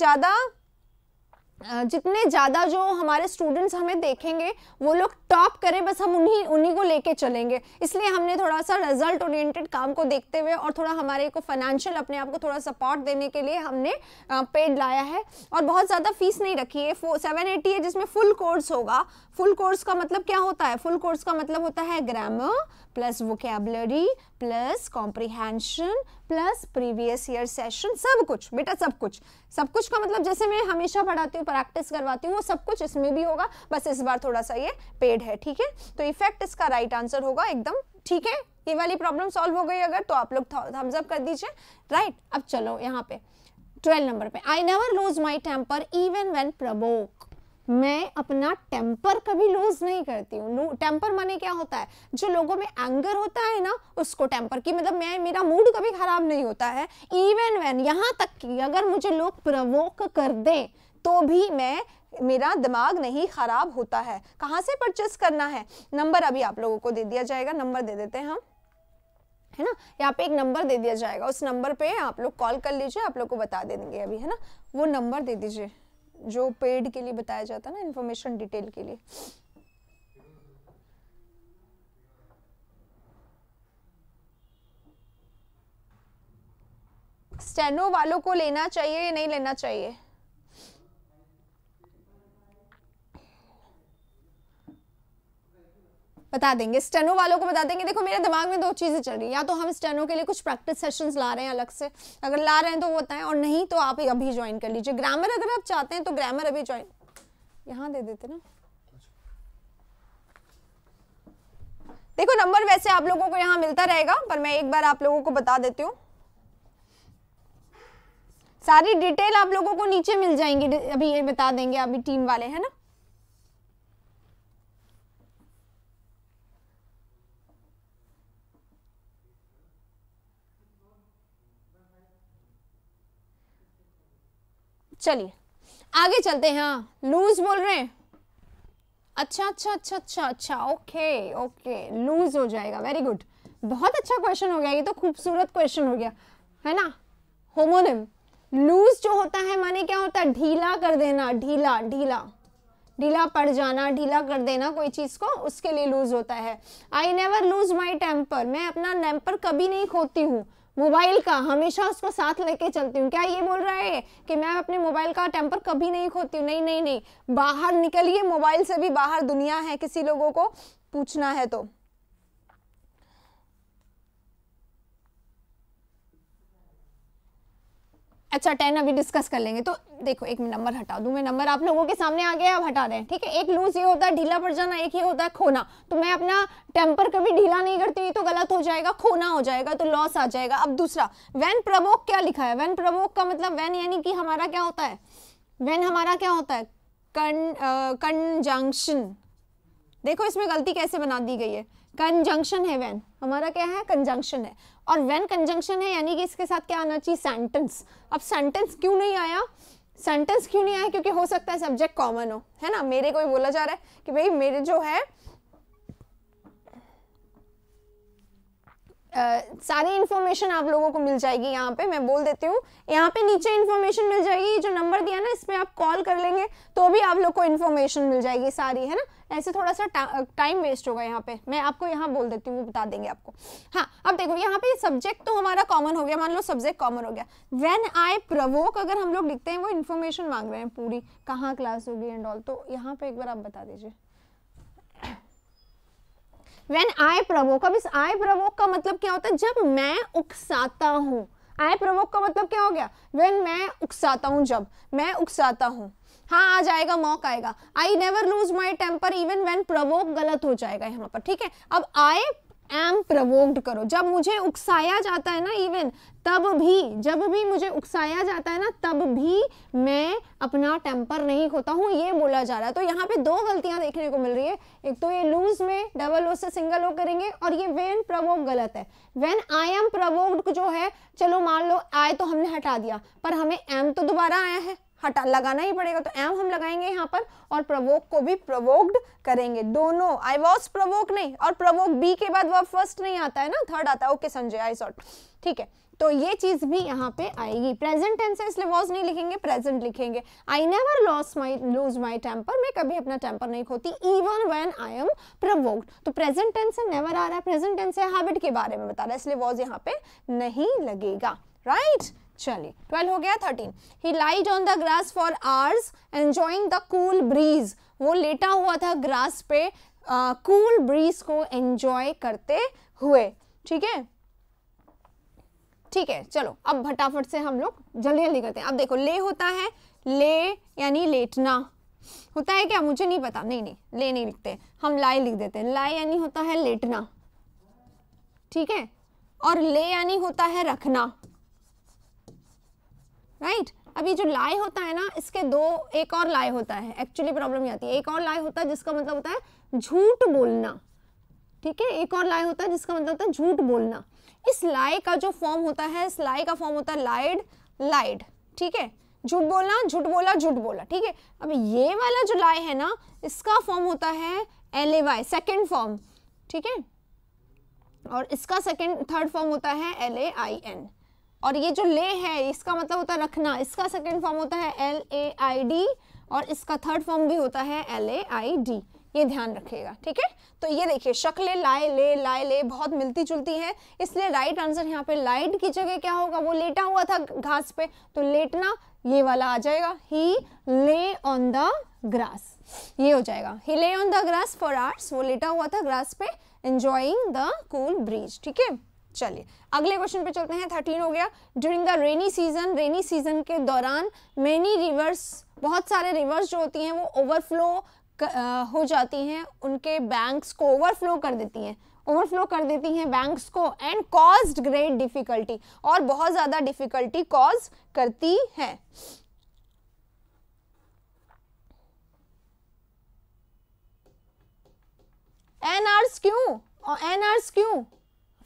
[SPEAKER 1] ज़्यादा जो हमारे स्टूडेंट्स हमें देखेंगे वो लोग टॉप करें, बस हम उन्हीं को लेके चलेंगे। इसलिए हमने थोड़ा सा रिजल्ट ओरिएंटेड काम को देखते हुए और थोड़ा हमारे को फाइनेंशियल अपने आप को थोड़ा सपोर्ट देने के लिए हमने पेड लाया है और बहुत ज़्यादा फीस नहीं रखी है। 780 है जिसमें फुल कोर्स होगा। फुल कोर्स का मतलब क्या होता है, फुल कोर्स का मतलब होता है grammar plus vocabulary plus comprehension plus previous year session, सब कुछ बेटा, सब कुछ का मतलब जैसे मैं हमेशा पढ़ाती हूँ, प्रैक्टिस करवाती हूँ, वो सब कुछ इसमें भी होगा, बस इस बार थोड़ा सा ये पेड है। ठीक है, तो इफेक्ट इसका राइट आंसर होगा एकदम। ठीक है, ये वाली प्रॉब्लम सॉल्व हो गई अगर, तो आप लोग थम्स अप कर दीजिए। राइट, अब चलो यहाँ पे 12 नंबर पे, I never lose my temper even when provoke, मैं अपना टेम्पर कभी लूज नहीं करती हूँ। टेम्पर माने क्या होता है, जो लोगों में एंगर होता है ना उसको टेम्पर की मतलब मेरा मूड कभी खराब नहीं होता है। इवन व्हेन, यहाँ तक कि अगर मुझे लोग प्रोवोक कर दें तो भी मेरा दिमाग नहीं खराब होता है। कहाँ से परचेस करना है, नंबर अभी आप लोगों को दे दिया जाएगा, नंबर दे देते हैं हम, है ना, यहाँ पे एक नंबर दे दिया जाएगा, उस नंबर पे आप लोग कॉल कर लीजिए, आप लोग को बता देंगे अभी, है ना, वो नंबर दे दीजिए जो पेड के लिए बताया जाता है ना, इंफॉर्मेशन डिटेल के लिए। स्टेनो वालों को लेना चाहिए या नहीं लेना चाहिए, बता देंगे, स्टेनो वालों को बता देंगे। देखो मेरे दिमाग में 2 चीजें चल रही है, या तो हम स्टेनो के लिए कुछ प्रैक्टिस सेशंस ला रहे हैं अलग से, अगर ला रहे हैं तो वो बताएं, और नहीं तो आप अभी ज्वाइन कर लीजिए। ग्रामर अगर आप चाहते हैं तो ग्रामर अभी ज्वाइन, यहाँ दे देते ना। देखो नंबर वैसे आप लोगों को यहाँ मिलता रहेगा, पर मैं एक बार आप लोगों को बता देती हूँ, सारी डिटेल आप लोगों को नीचे मिल जाएंगी, अभी ये बता देंगे अभी टीम वाले, है ना। चलिए आगे चलते हैं। हाँ लूज बोल रहे हैं, अच्छा, ओके लूज हो जाएगा, वेरी गुड, बहुत अच्छा क्वेश्चन हो गया, ये तो खूबसूरत क्वेश्चन हो गया, है ना। होमोनिम, लूज जो होता है माने क्या होता है, ढीला कर देना, ढीला पड़ जाना, ढीला कर देना कोई चीज को, उसके लिए लूज होता है। I never lose my temper, मैं अपना टेम्पर कभी नहीं खोती हूँ, मोबाइल का हमेशा उसको साथ लेके चलती हूँ। क्या ये बोल रहा है कि मैं अपने मोबाइल का टेम्पर कभी नहीं खोती हूँ? नहीं नहीं नहीं, बाहर निकलिए, मोबाइल से भी बाहर दुनिया है, किसी लोगों को पूछना है तो। अच्छा 10 अभी डिस्कस कर लेंगे। तो देखो एक नंबर हटा दूं मैं, नंबर आप लोगों के सामने आ गया, अब हटा दें, ठीक है। एक लूज ये होता है ढीला पड़ जाना, एक ये होता है खोना। तो मैं अपना टेम्पर कभी ढीला नहीं करती, ये तो गलत हो जाएगा, खोना हो जाएगा, तो लॉस आ जाएगा। अब दूसरा व्हेन प्रवोक, क्या लिखा है? व्हेन प्रवोक का मतलब व्हेन यानी कि हमारा क्या होता है? व्हेन हमारा क्या होता है? कंजंक्शन। देखो इसमें गलती कैसे बना दी गई है, कंजंक्शन है, व्हेन हमारा क्या है? कंजंक्शन है। और व्हेन कंजंक्शन है यानी कि इसके साथ क्या आना चाहिए? सेंटेंस। अब सेंटेंस क्यों नहीं आया? सेंटेंस क्यों नहीं आया? क्योंकि हो सकता है सब्जेक्ट कॉमन हो, है ना। मेरे को बोला जा रहा है कि भाई मेरे जो है सारी इंफॉर्मेशन आप लोगों को मिल जाएगी। यहाँ पे मैं बोल देती हूँ, यहाँ पे नीचे इंफॉर्मेशन मिल जाएगी, जो नंबर दिया ना इस पे आप कॉल कर लेंगे तो भी आप लोग को इंफॉर्मेशन मिल जाएगी सारी, है ना। ऐसे थोड़ा सा टाइम वेस्ट होगा यहाँ पे, मैं आपको यहाँ बोल देती हूँ, वो बता देंगे आपको। हाँ अब देखो यहाँ पे सब्जेक्ट तो हमारा कॉमन हो गया, मान लो सब्जेक्ट कॉमन हो गया। व्हेन आई प्रवोक अगर हम लोग लिखते हैं, वो इन्फॉर्मेशन मांग रहे हैं पूरी, कहाँ क्लास होगी एंड ऑल, तो यहाँ पे एक बार आप बता दीजिए। When I provoke, अब इस I provoke का मतलब क्या होता है? जब मैं उकसाता हूँ। I provoke का मतलब क्या हो गया? When मैं उकसाता हूँ, जब मैं उकसाता हूँ। हाँ आ जाएगा, मॉक आएगा। I never lose my temper even when provoke गलत हो जाएगा यहाँ पर, ठीक है। अब I am provoked करो, जब मुझे उकसाया जाता है ना, इवन तब भी, जब भी मुझे उकसाया जाता है ना, तब भी मैं अपना टेम्पर नहीं खोता हूँ, ये बोला जा रहा है। तो यहाँ पे दो गलतियां देखने को मिल रही है। एक तो ये लूज में डबल ओ से सिंगल ओ करेंगे, और ये व्हेन प्रवोक गलत है। व्हेन आई एम प्रवोक्ड जो है, चलो मान लो आई तो हमने हटा दिया, पर हमें एम तो दोबारा आया है, हटा लगाना ही पड़ेगा, तो एम हम लगाएंगे यहाँ पर, और प्रवोक को भी प्रवोक्ड करेंगे। दोनों आई वॉज प्रवोक नहीं, और प्रवोक बी के बाद वर्ब फर्स्ट नहीं आता है ना, थर्ड आता है। ओके संजय, आई सॉट, ठीक है। तो ये चीज भी यहाँ पे आएगी। प्रेजेंट टेंस है इसलिए वॉज नहीं लिखेंगे, प्रेजेंट लिखेंगे। I never lose my temper, मैं कभी अपना टेम्पर नहीं खोती, even when I am provoked. तो प्रेजेंट टेंस है, नेवर आ रहा है, प्रेजेंट टेंस है, हैबिट के बारे में बता रहा है, इसलिए वॉज यहाँ पे नहीं लगेगा, राइट। चलिए 12 हो गया। 13 he lied on the grass for hours enjoying the cool breeze, वो लेटा हुआ था ग्रास पे कूल ब्रीज को एंजॉय करते हुए, ठीक है। ठीक है चलो अब फटाफट से हम लोग जल्दी जल्दी करते हैं। अब देखो ले होता है, ले यानी लेटना होता है क्या? मुझे नहीं पता, नहीं नहीं ले नहीं लिखते, हम लाई लिख देते हैं। लाई यानी होता है लेटना, ठीक है, और ले यानी होता है रखना, राइट। अभी जो लाई होता है ना, इसके दो, एक और लाई होता है, एक्चुअली प्रॉब्लम ये आती है, एक और लाई होता है जिसका मतलब होता है झूठ बोलना, ठीक है। एक और लाई होता है जिसका मतलब होता है झूठ बोलना। इस लाई का जो फॉर्म होता है, इस लाई का फॉर्म होता है लाइड, लाइड, ठीक है। झूठ बोलना, झूठ बोला, झूठ बोला, ठीक है। अब ये वाला जो लाई है ना, इसका फॉर्म होता है LAY, सेकेंड फॉर्म, ठीक है, और इसका थर्ड फॉर्म होता है LAIN। और ये जो ले है इसका मतलब होता है रखना, इसका सेकेंड फॉर्म होता है LAID, और इसका थर्ड फॉर्म भी होता है LAID, ये ध्यान रखिएगा, ठीक है। तो ये देखिए शक्लें लाए ले बहुत मिलती जुलती है, इसलिए राइट आंसर यहाँ पे लाइड की जगह क्या होगा? वो लेटा हुआ था घास पे, तो लेटना ये वाला आ जाएगा, ही ले ऑन द ग्रास, ये हो जाएगा। ही ले on the grass for hours, वो लेटा हुआ था ग्रास पे एंजॉइंग द कूल ब्रीज, ठीक है। चलिए अगले क्वेश्चन पे चलते हैं। 13 हो गया। During the rainy season, rainy season के दौरान मेनी रिवर्स, बहुत सारे रिवर्स जो होती हैं वो ओवरफ्लो हो जाती हैं, उनके बैंक्स को ओवरफ्लो कर देती हैं, ओवरफ्लो कर देती हैं बैंक्स को, एंड कॉज्ड ग्रेट डिफिकल्टी, और बहुत ज्यादा डिफिकल्टी कॉज करती है। एन आवर्स क्यों? एन आवर्स क्यों?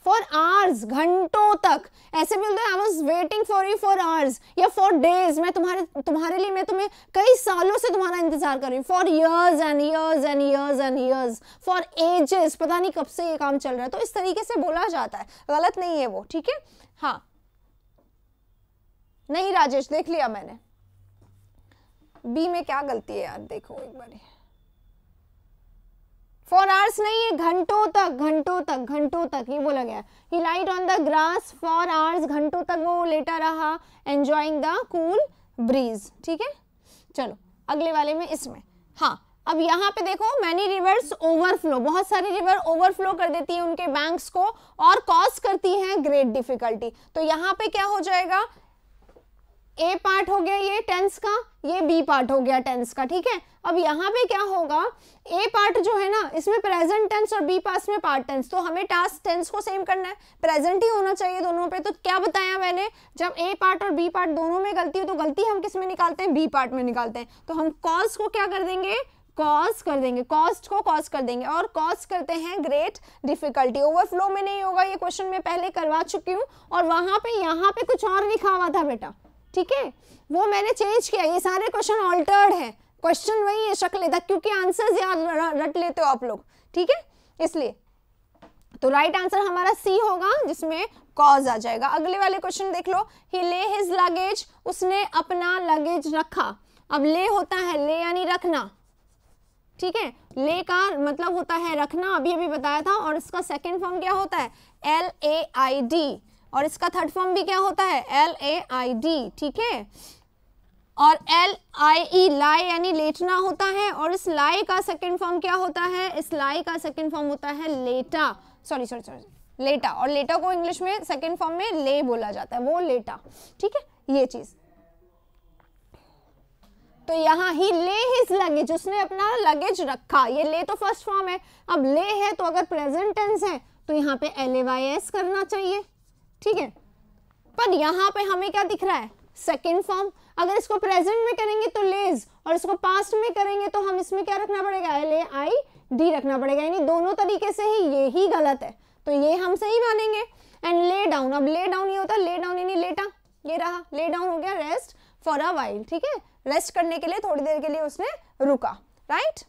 [SPEAKER 1] फॉर आवर्स, घंटों तक। ऐसे बोलते हैं I was waiting for you for hours, या फॉर डेज, मैं तुम्हारे लिए मैं तुम्हें कई सालों से तुम्हारा इंतजार कर रही हूँ, for years and years and years and years, for ages, पता नहीं कब से ये काम चल रहा है। तो इस तरीके से बोला जाता है, गलत नहीं है वो, ठीक है। हाँ नहीं राजेश, देख लिया मैंने, बी में क्या गलती है यार, देखो एक बार। फॉर आवर्स नहीं है, घंटों तक, घंटों तक, घंटों तक ये बोला गया। He lied on the grass for hours, घंटों तक वो लेटा रहा, एंजॉइंग द कूल ब्रीज। ठीक है, चलो अगले वाले में इसमें, हाँ अब यहाँ पे देखो, मैनी रिवर्स ओवरफ्लो, बहुत सारी रिवर ओवरफ्लो कर देती है उनके बैंक्स को और कॉज करती है ग्रेट डिफिकल्टी। तो यहाँ पे क्या हो जाएगा, ए पार्ट हो गया ये टेंस का, ये बी पार्ट हो गया टेंस का। ठीक है, अब यहाँ पे क्या होगा, ए पार्ट जो है ना इसमें प्रेजेंट टेंस और बी पार्ट में पार्ट टेंस, तो हमें टास्क टेंस को सेम करना है, प्रेजेंट ही होना चाहिए दोनों पे। तो क्या बताया मैंने, जब ए पार्ट और बी पार्ट दोनों में गलती हो तो गलती हम किस में निकालते हैं, बी पार्ट में निकालते हैं। तो हम कॉज को क्या कर देंगे, कॉज कर देंगे, कॉस्ट को कॉज कर देंगे और कॉज करते हैं ग्रेट डिफिकल्टी। ओवरफ्लो में नहीं होगा, ये क्वेश्चन मैं पहले करवा चुकी हूँ और वहां पे यहाँ पे कुछ और लिखा हुआ था बेटा। ठीक है, वो मैंने चेंज किया, ये सारे क्वेश्चन ऑल्टर्ड है, क्वेश्चन वही है, शक्ल था, क्योंकि आंसर्स याद रट लेते हो आप लोग। ठीक है, इसलिए तो राइट आंसर हमारा सी होगा, जिसमें कॉज आ जाएगा। अगले वाले क्वेश्चन देख लो, ही ले हिज लगेज, उसने अपना लगेज रखा। अब ले होता है, ले यानी रखना। ठीक है, ले का मतलब होता है रखना, अभी अभी बताया था, और इसका सेकंड फॉर्म क्या होता है, LAID, और इसका थर्ड फॉर्म भी क्या होता है, LAID। ठीक है, और LIE लाई यानी लेटना होता है, और इस लाई का सेकंड फॉर्म क्या होता है, इस लाई का सेकंड फॉर्म होता है लेटा, सॉरी लेटा, और लेटा को इंग्लिश में सेकंड फॉर्म में ले बोला जाता है, वो लेटा। ठीक है, ये चीज। तो यहाँ ही ले हिज लगेज, उसने अपना लगेज रखा, ये ले तो फर्स्ट फॉर्म है, अब ले है तो अगर प्रेजेंट टेंस है तो यहाँ पे LAYS करना चाहिए। ठीक है, पर यहाँ पे हमें क्या दिख रहा है, सेकेंड फॉर्म। अगर इसको प्रेजेंट में करेंगे तो लेज, और इसको पास्ट में करेंगे तो हम इसमें क्या रखना पड़ेगा, LAID रखना पड़ेगा, यानी दोनों तरीके से ही ये ही गलत है, तो ये हम सही मानेंगे। एंड ले डाउन, अब ले डाउन ये होता है, ले डाउन यानी लेटा, ये रहा, ले डाउन हो गया रेस्ट फॉर अ वाइल। ठीक है, रेस्ट करने के लिए थोड़ी देर के लिए उसने रुका। राइट,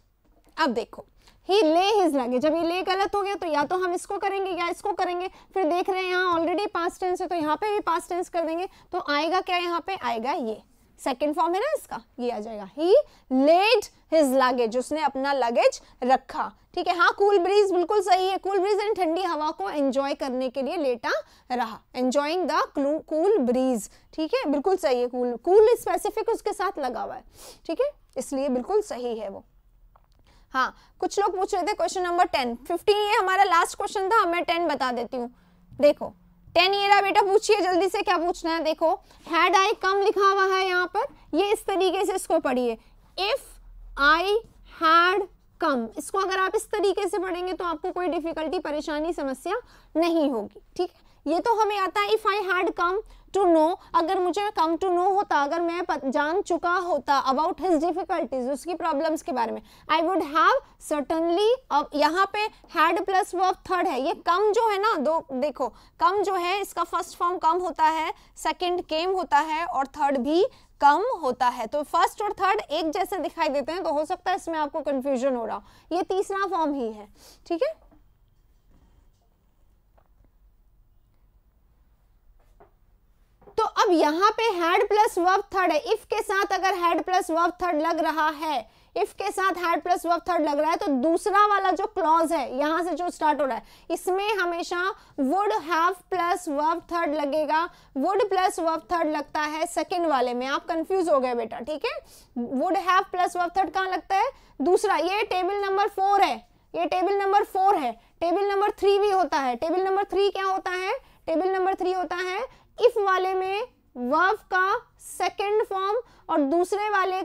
[SPEAKER 1] अब देखो ही ले हिज लगेज, जब ये ले गलत हो गया तो या तो हम इसको करेंगे या इसको करेंगे, फिर देख रहे हैं यहाँ ऑलरेडी पास्ट टेंस है तो यहाँ पे भी पास्ट टेंस कर देंगे, तो आएगा क्या, यहाँ पे आएगा ये सेकंड फॉर्म है ना इसका, ये आ जाएगा, ही लेड हिज लगेज, उसने अपना लगेज रखा। ठीक है, हाँ कूल ब्रीज बिल्कुल सही है, कूल ब्रीज एंड ठंडी हवा को एंजॉय करने के लिए लेटा रहा, एंजॉइंग द कूल ब्रीज। ठीक है, बिल्कुल सही है, कूल कूल स्पेसिफिक उसके साथ लगा हुआ है। ठीक है, इसलिए बिल्कुल सही है वो। हाँ, कुछ लोग पूछ रहे थे क्वेश्चन नंबर 10, 15 ये हमारा लास्ट क्वेश्चन था, मैं 10 बता देती हूँ। देखो 10 ये रहा बेटा, पूछिए जल्दी से क्या पूछना है। देखो हैड आई कम लिखा हुआ है यहाँ पर, ये इस तरीके से इसको पढ़िए, इफ आई हैड कम, इसको अगर आप इस तरीके से पढ़ेंगे तो आपको कोई डिफिकल्टी, परेशानी, समस्या नहीं होगी। ठीक है, ये तो हमें आता है, if I had come to know, अगर मुझे कम टू नो होता, अगर मैं जान चुका होता अबाउट हिज डिफिकल्टीज, उसकी प्रॉब्लम्स के बारे में, आई वुड हैव सर्टनली। अब यहाँ पे हैड प्लस वर्ब थर्ड है, ये कम जो है ना, दो देखो कम जो है इसका फर्स्ट फॉर्म कम होता है, सेकंड केम होता है और थर्ड भी कम होता है, तो फर्स्ट और थर्ड एक जैसे दिखाई देते हैं, तो हो सकता है इसमें आपको कंफ्यूजन हो रहा, ये तीसरा फॉर्म ही है। ठीक है, तो अब यहाँ पे हैड प्लस वर्ब थर्ड है, इफ के साथ अगर हैड प्लस वर्ब थर्ड लग रहा है, इफ के साथ हैड प्लस वर्ब थर्ड लग रहा है, तो दूसरा वाला जो क्लॉज है यहाँ से जो स्टार्ट हो रहा है, इसमें हमेशा would have plus verb third लगेगा। वुड प्लस वर्ब थर्ड लगता है सेकंड वाले में, आप कंफ्यूज हो गए बेटा। ठीक है, would have plus verb third कहाँ लगता है, दूसरा, ये टेबल नंबर 4 है, ये टेबल नंबर 4 है, टेबल नंबर 3 भी होता है। टेबल नंबर 3 क्या होता है, टेबल नंबर 3 होता है इफ वाले में वर्ब का सेकंड फॉर्म और दूसरे वाले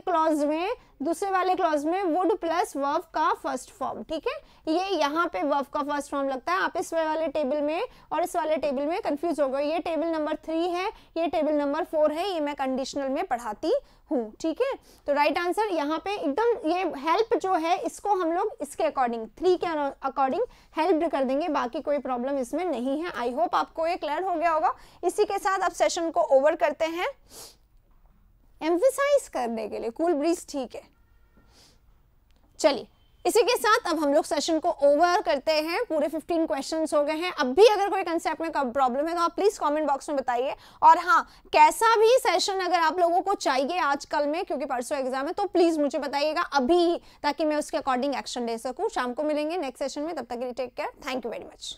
[SPEAKER 1] क्लॉज में वुड प्लस वर्ब का फर्स्ट फॉर्म। ठीक है, ये यहाँ पे वर्ब का फर्स्ट फॉर्म लगता है, आप इस वाले टेबल में और इस वाले टेबल में कंफ्यूज हो गए, ये टेबल नंबर 3 है, ये टेबल नंबर 4 है, ये मैं कंडीशनल में पढ़ाती हूँ। ठीक है, तो राइट आंसर यहाँ पे एकदम, ये हेल्प जो है इसको हम लोग इसके अकॉर्डिंग 3 के अकॉर्डिंग हेल्प कर देंगे, बाकी कोई प्रॉब्लम इसमें नहीं है। आई होप आपको ये क्लियर हो गया होगा। इसी के साथ आप सेशन को ओवर करते हैं। एम्फेसाइज करने के लिए कूल ब्रीज, ठीक है, चलिए इसी के साथ अब हम लोग सेशन को ओवर करते हैं। पूरे 15 क्वेश्चंस हो गए हैं। अब भी अगर कोई कंसेप्ट में प्रॉब्लम है तो आप प्लीज कमेंट बॉक्स में बताइए। और हाँ, कैसा भी सेशन अगर आप लोगों को चाहिए आजकल में, क्योंकि परसों एग्जाम है, तो प्लीज मुझे बताइएगा अभी, ताकि मैं उसके अकॉर्डिंग एक्शन ले सकूं। शाम को मिलेंगे नेक्स्ट सेशन में, तब तक के लिए take care, thank you very much.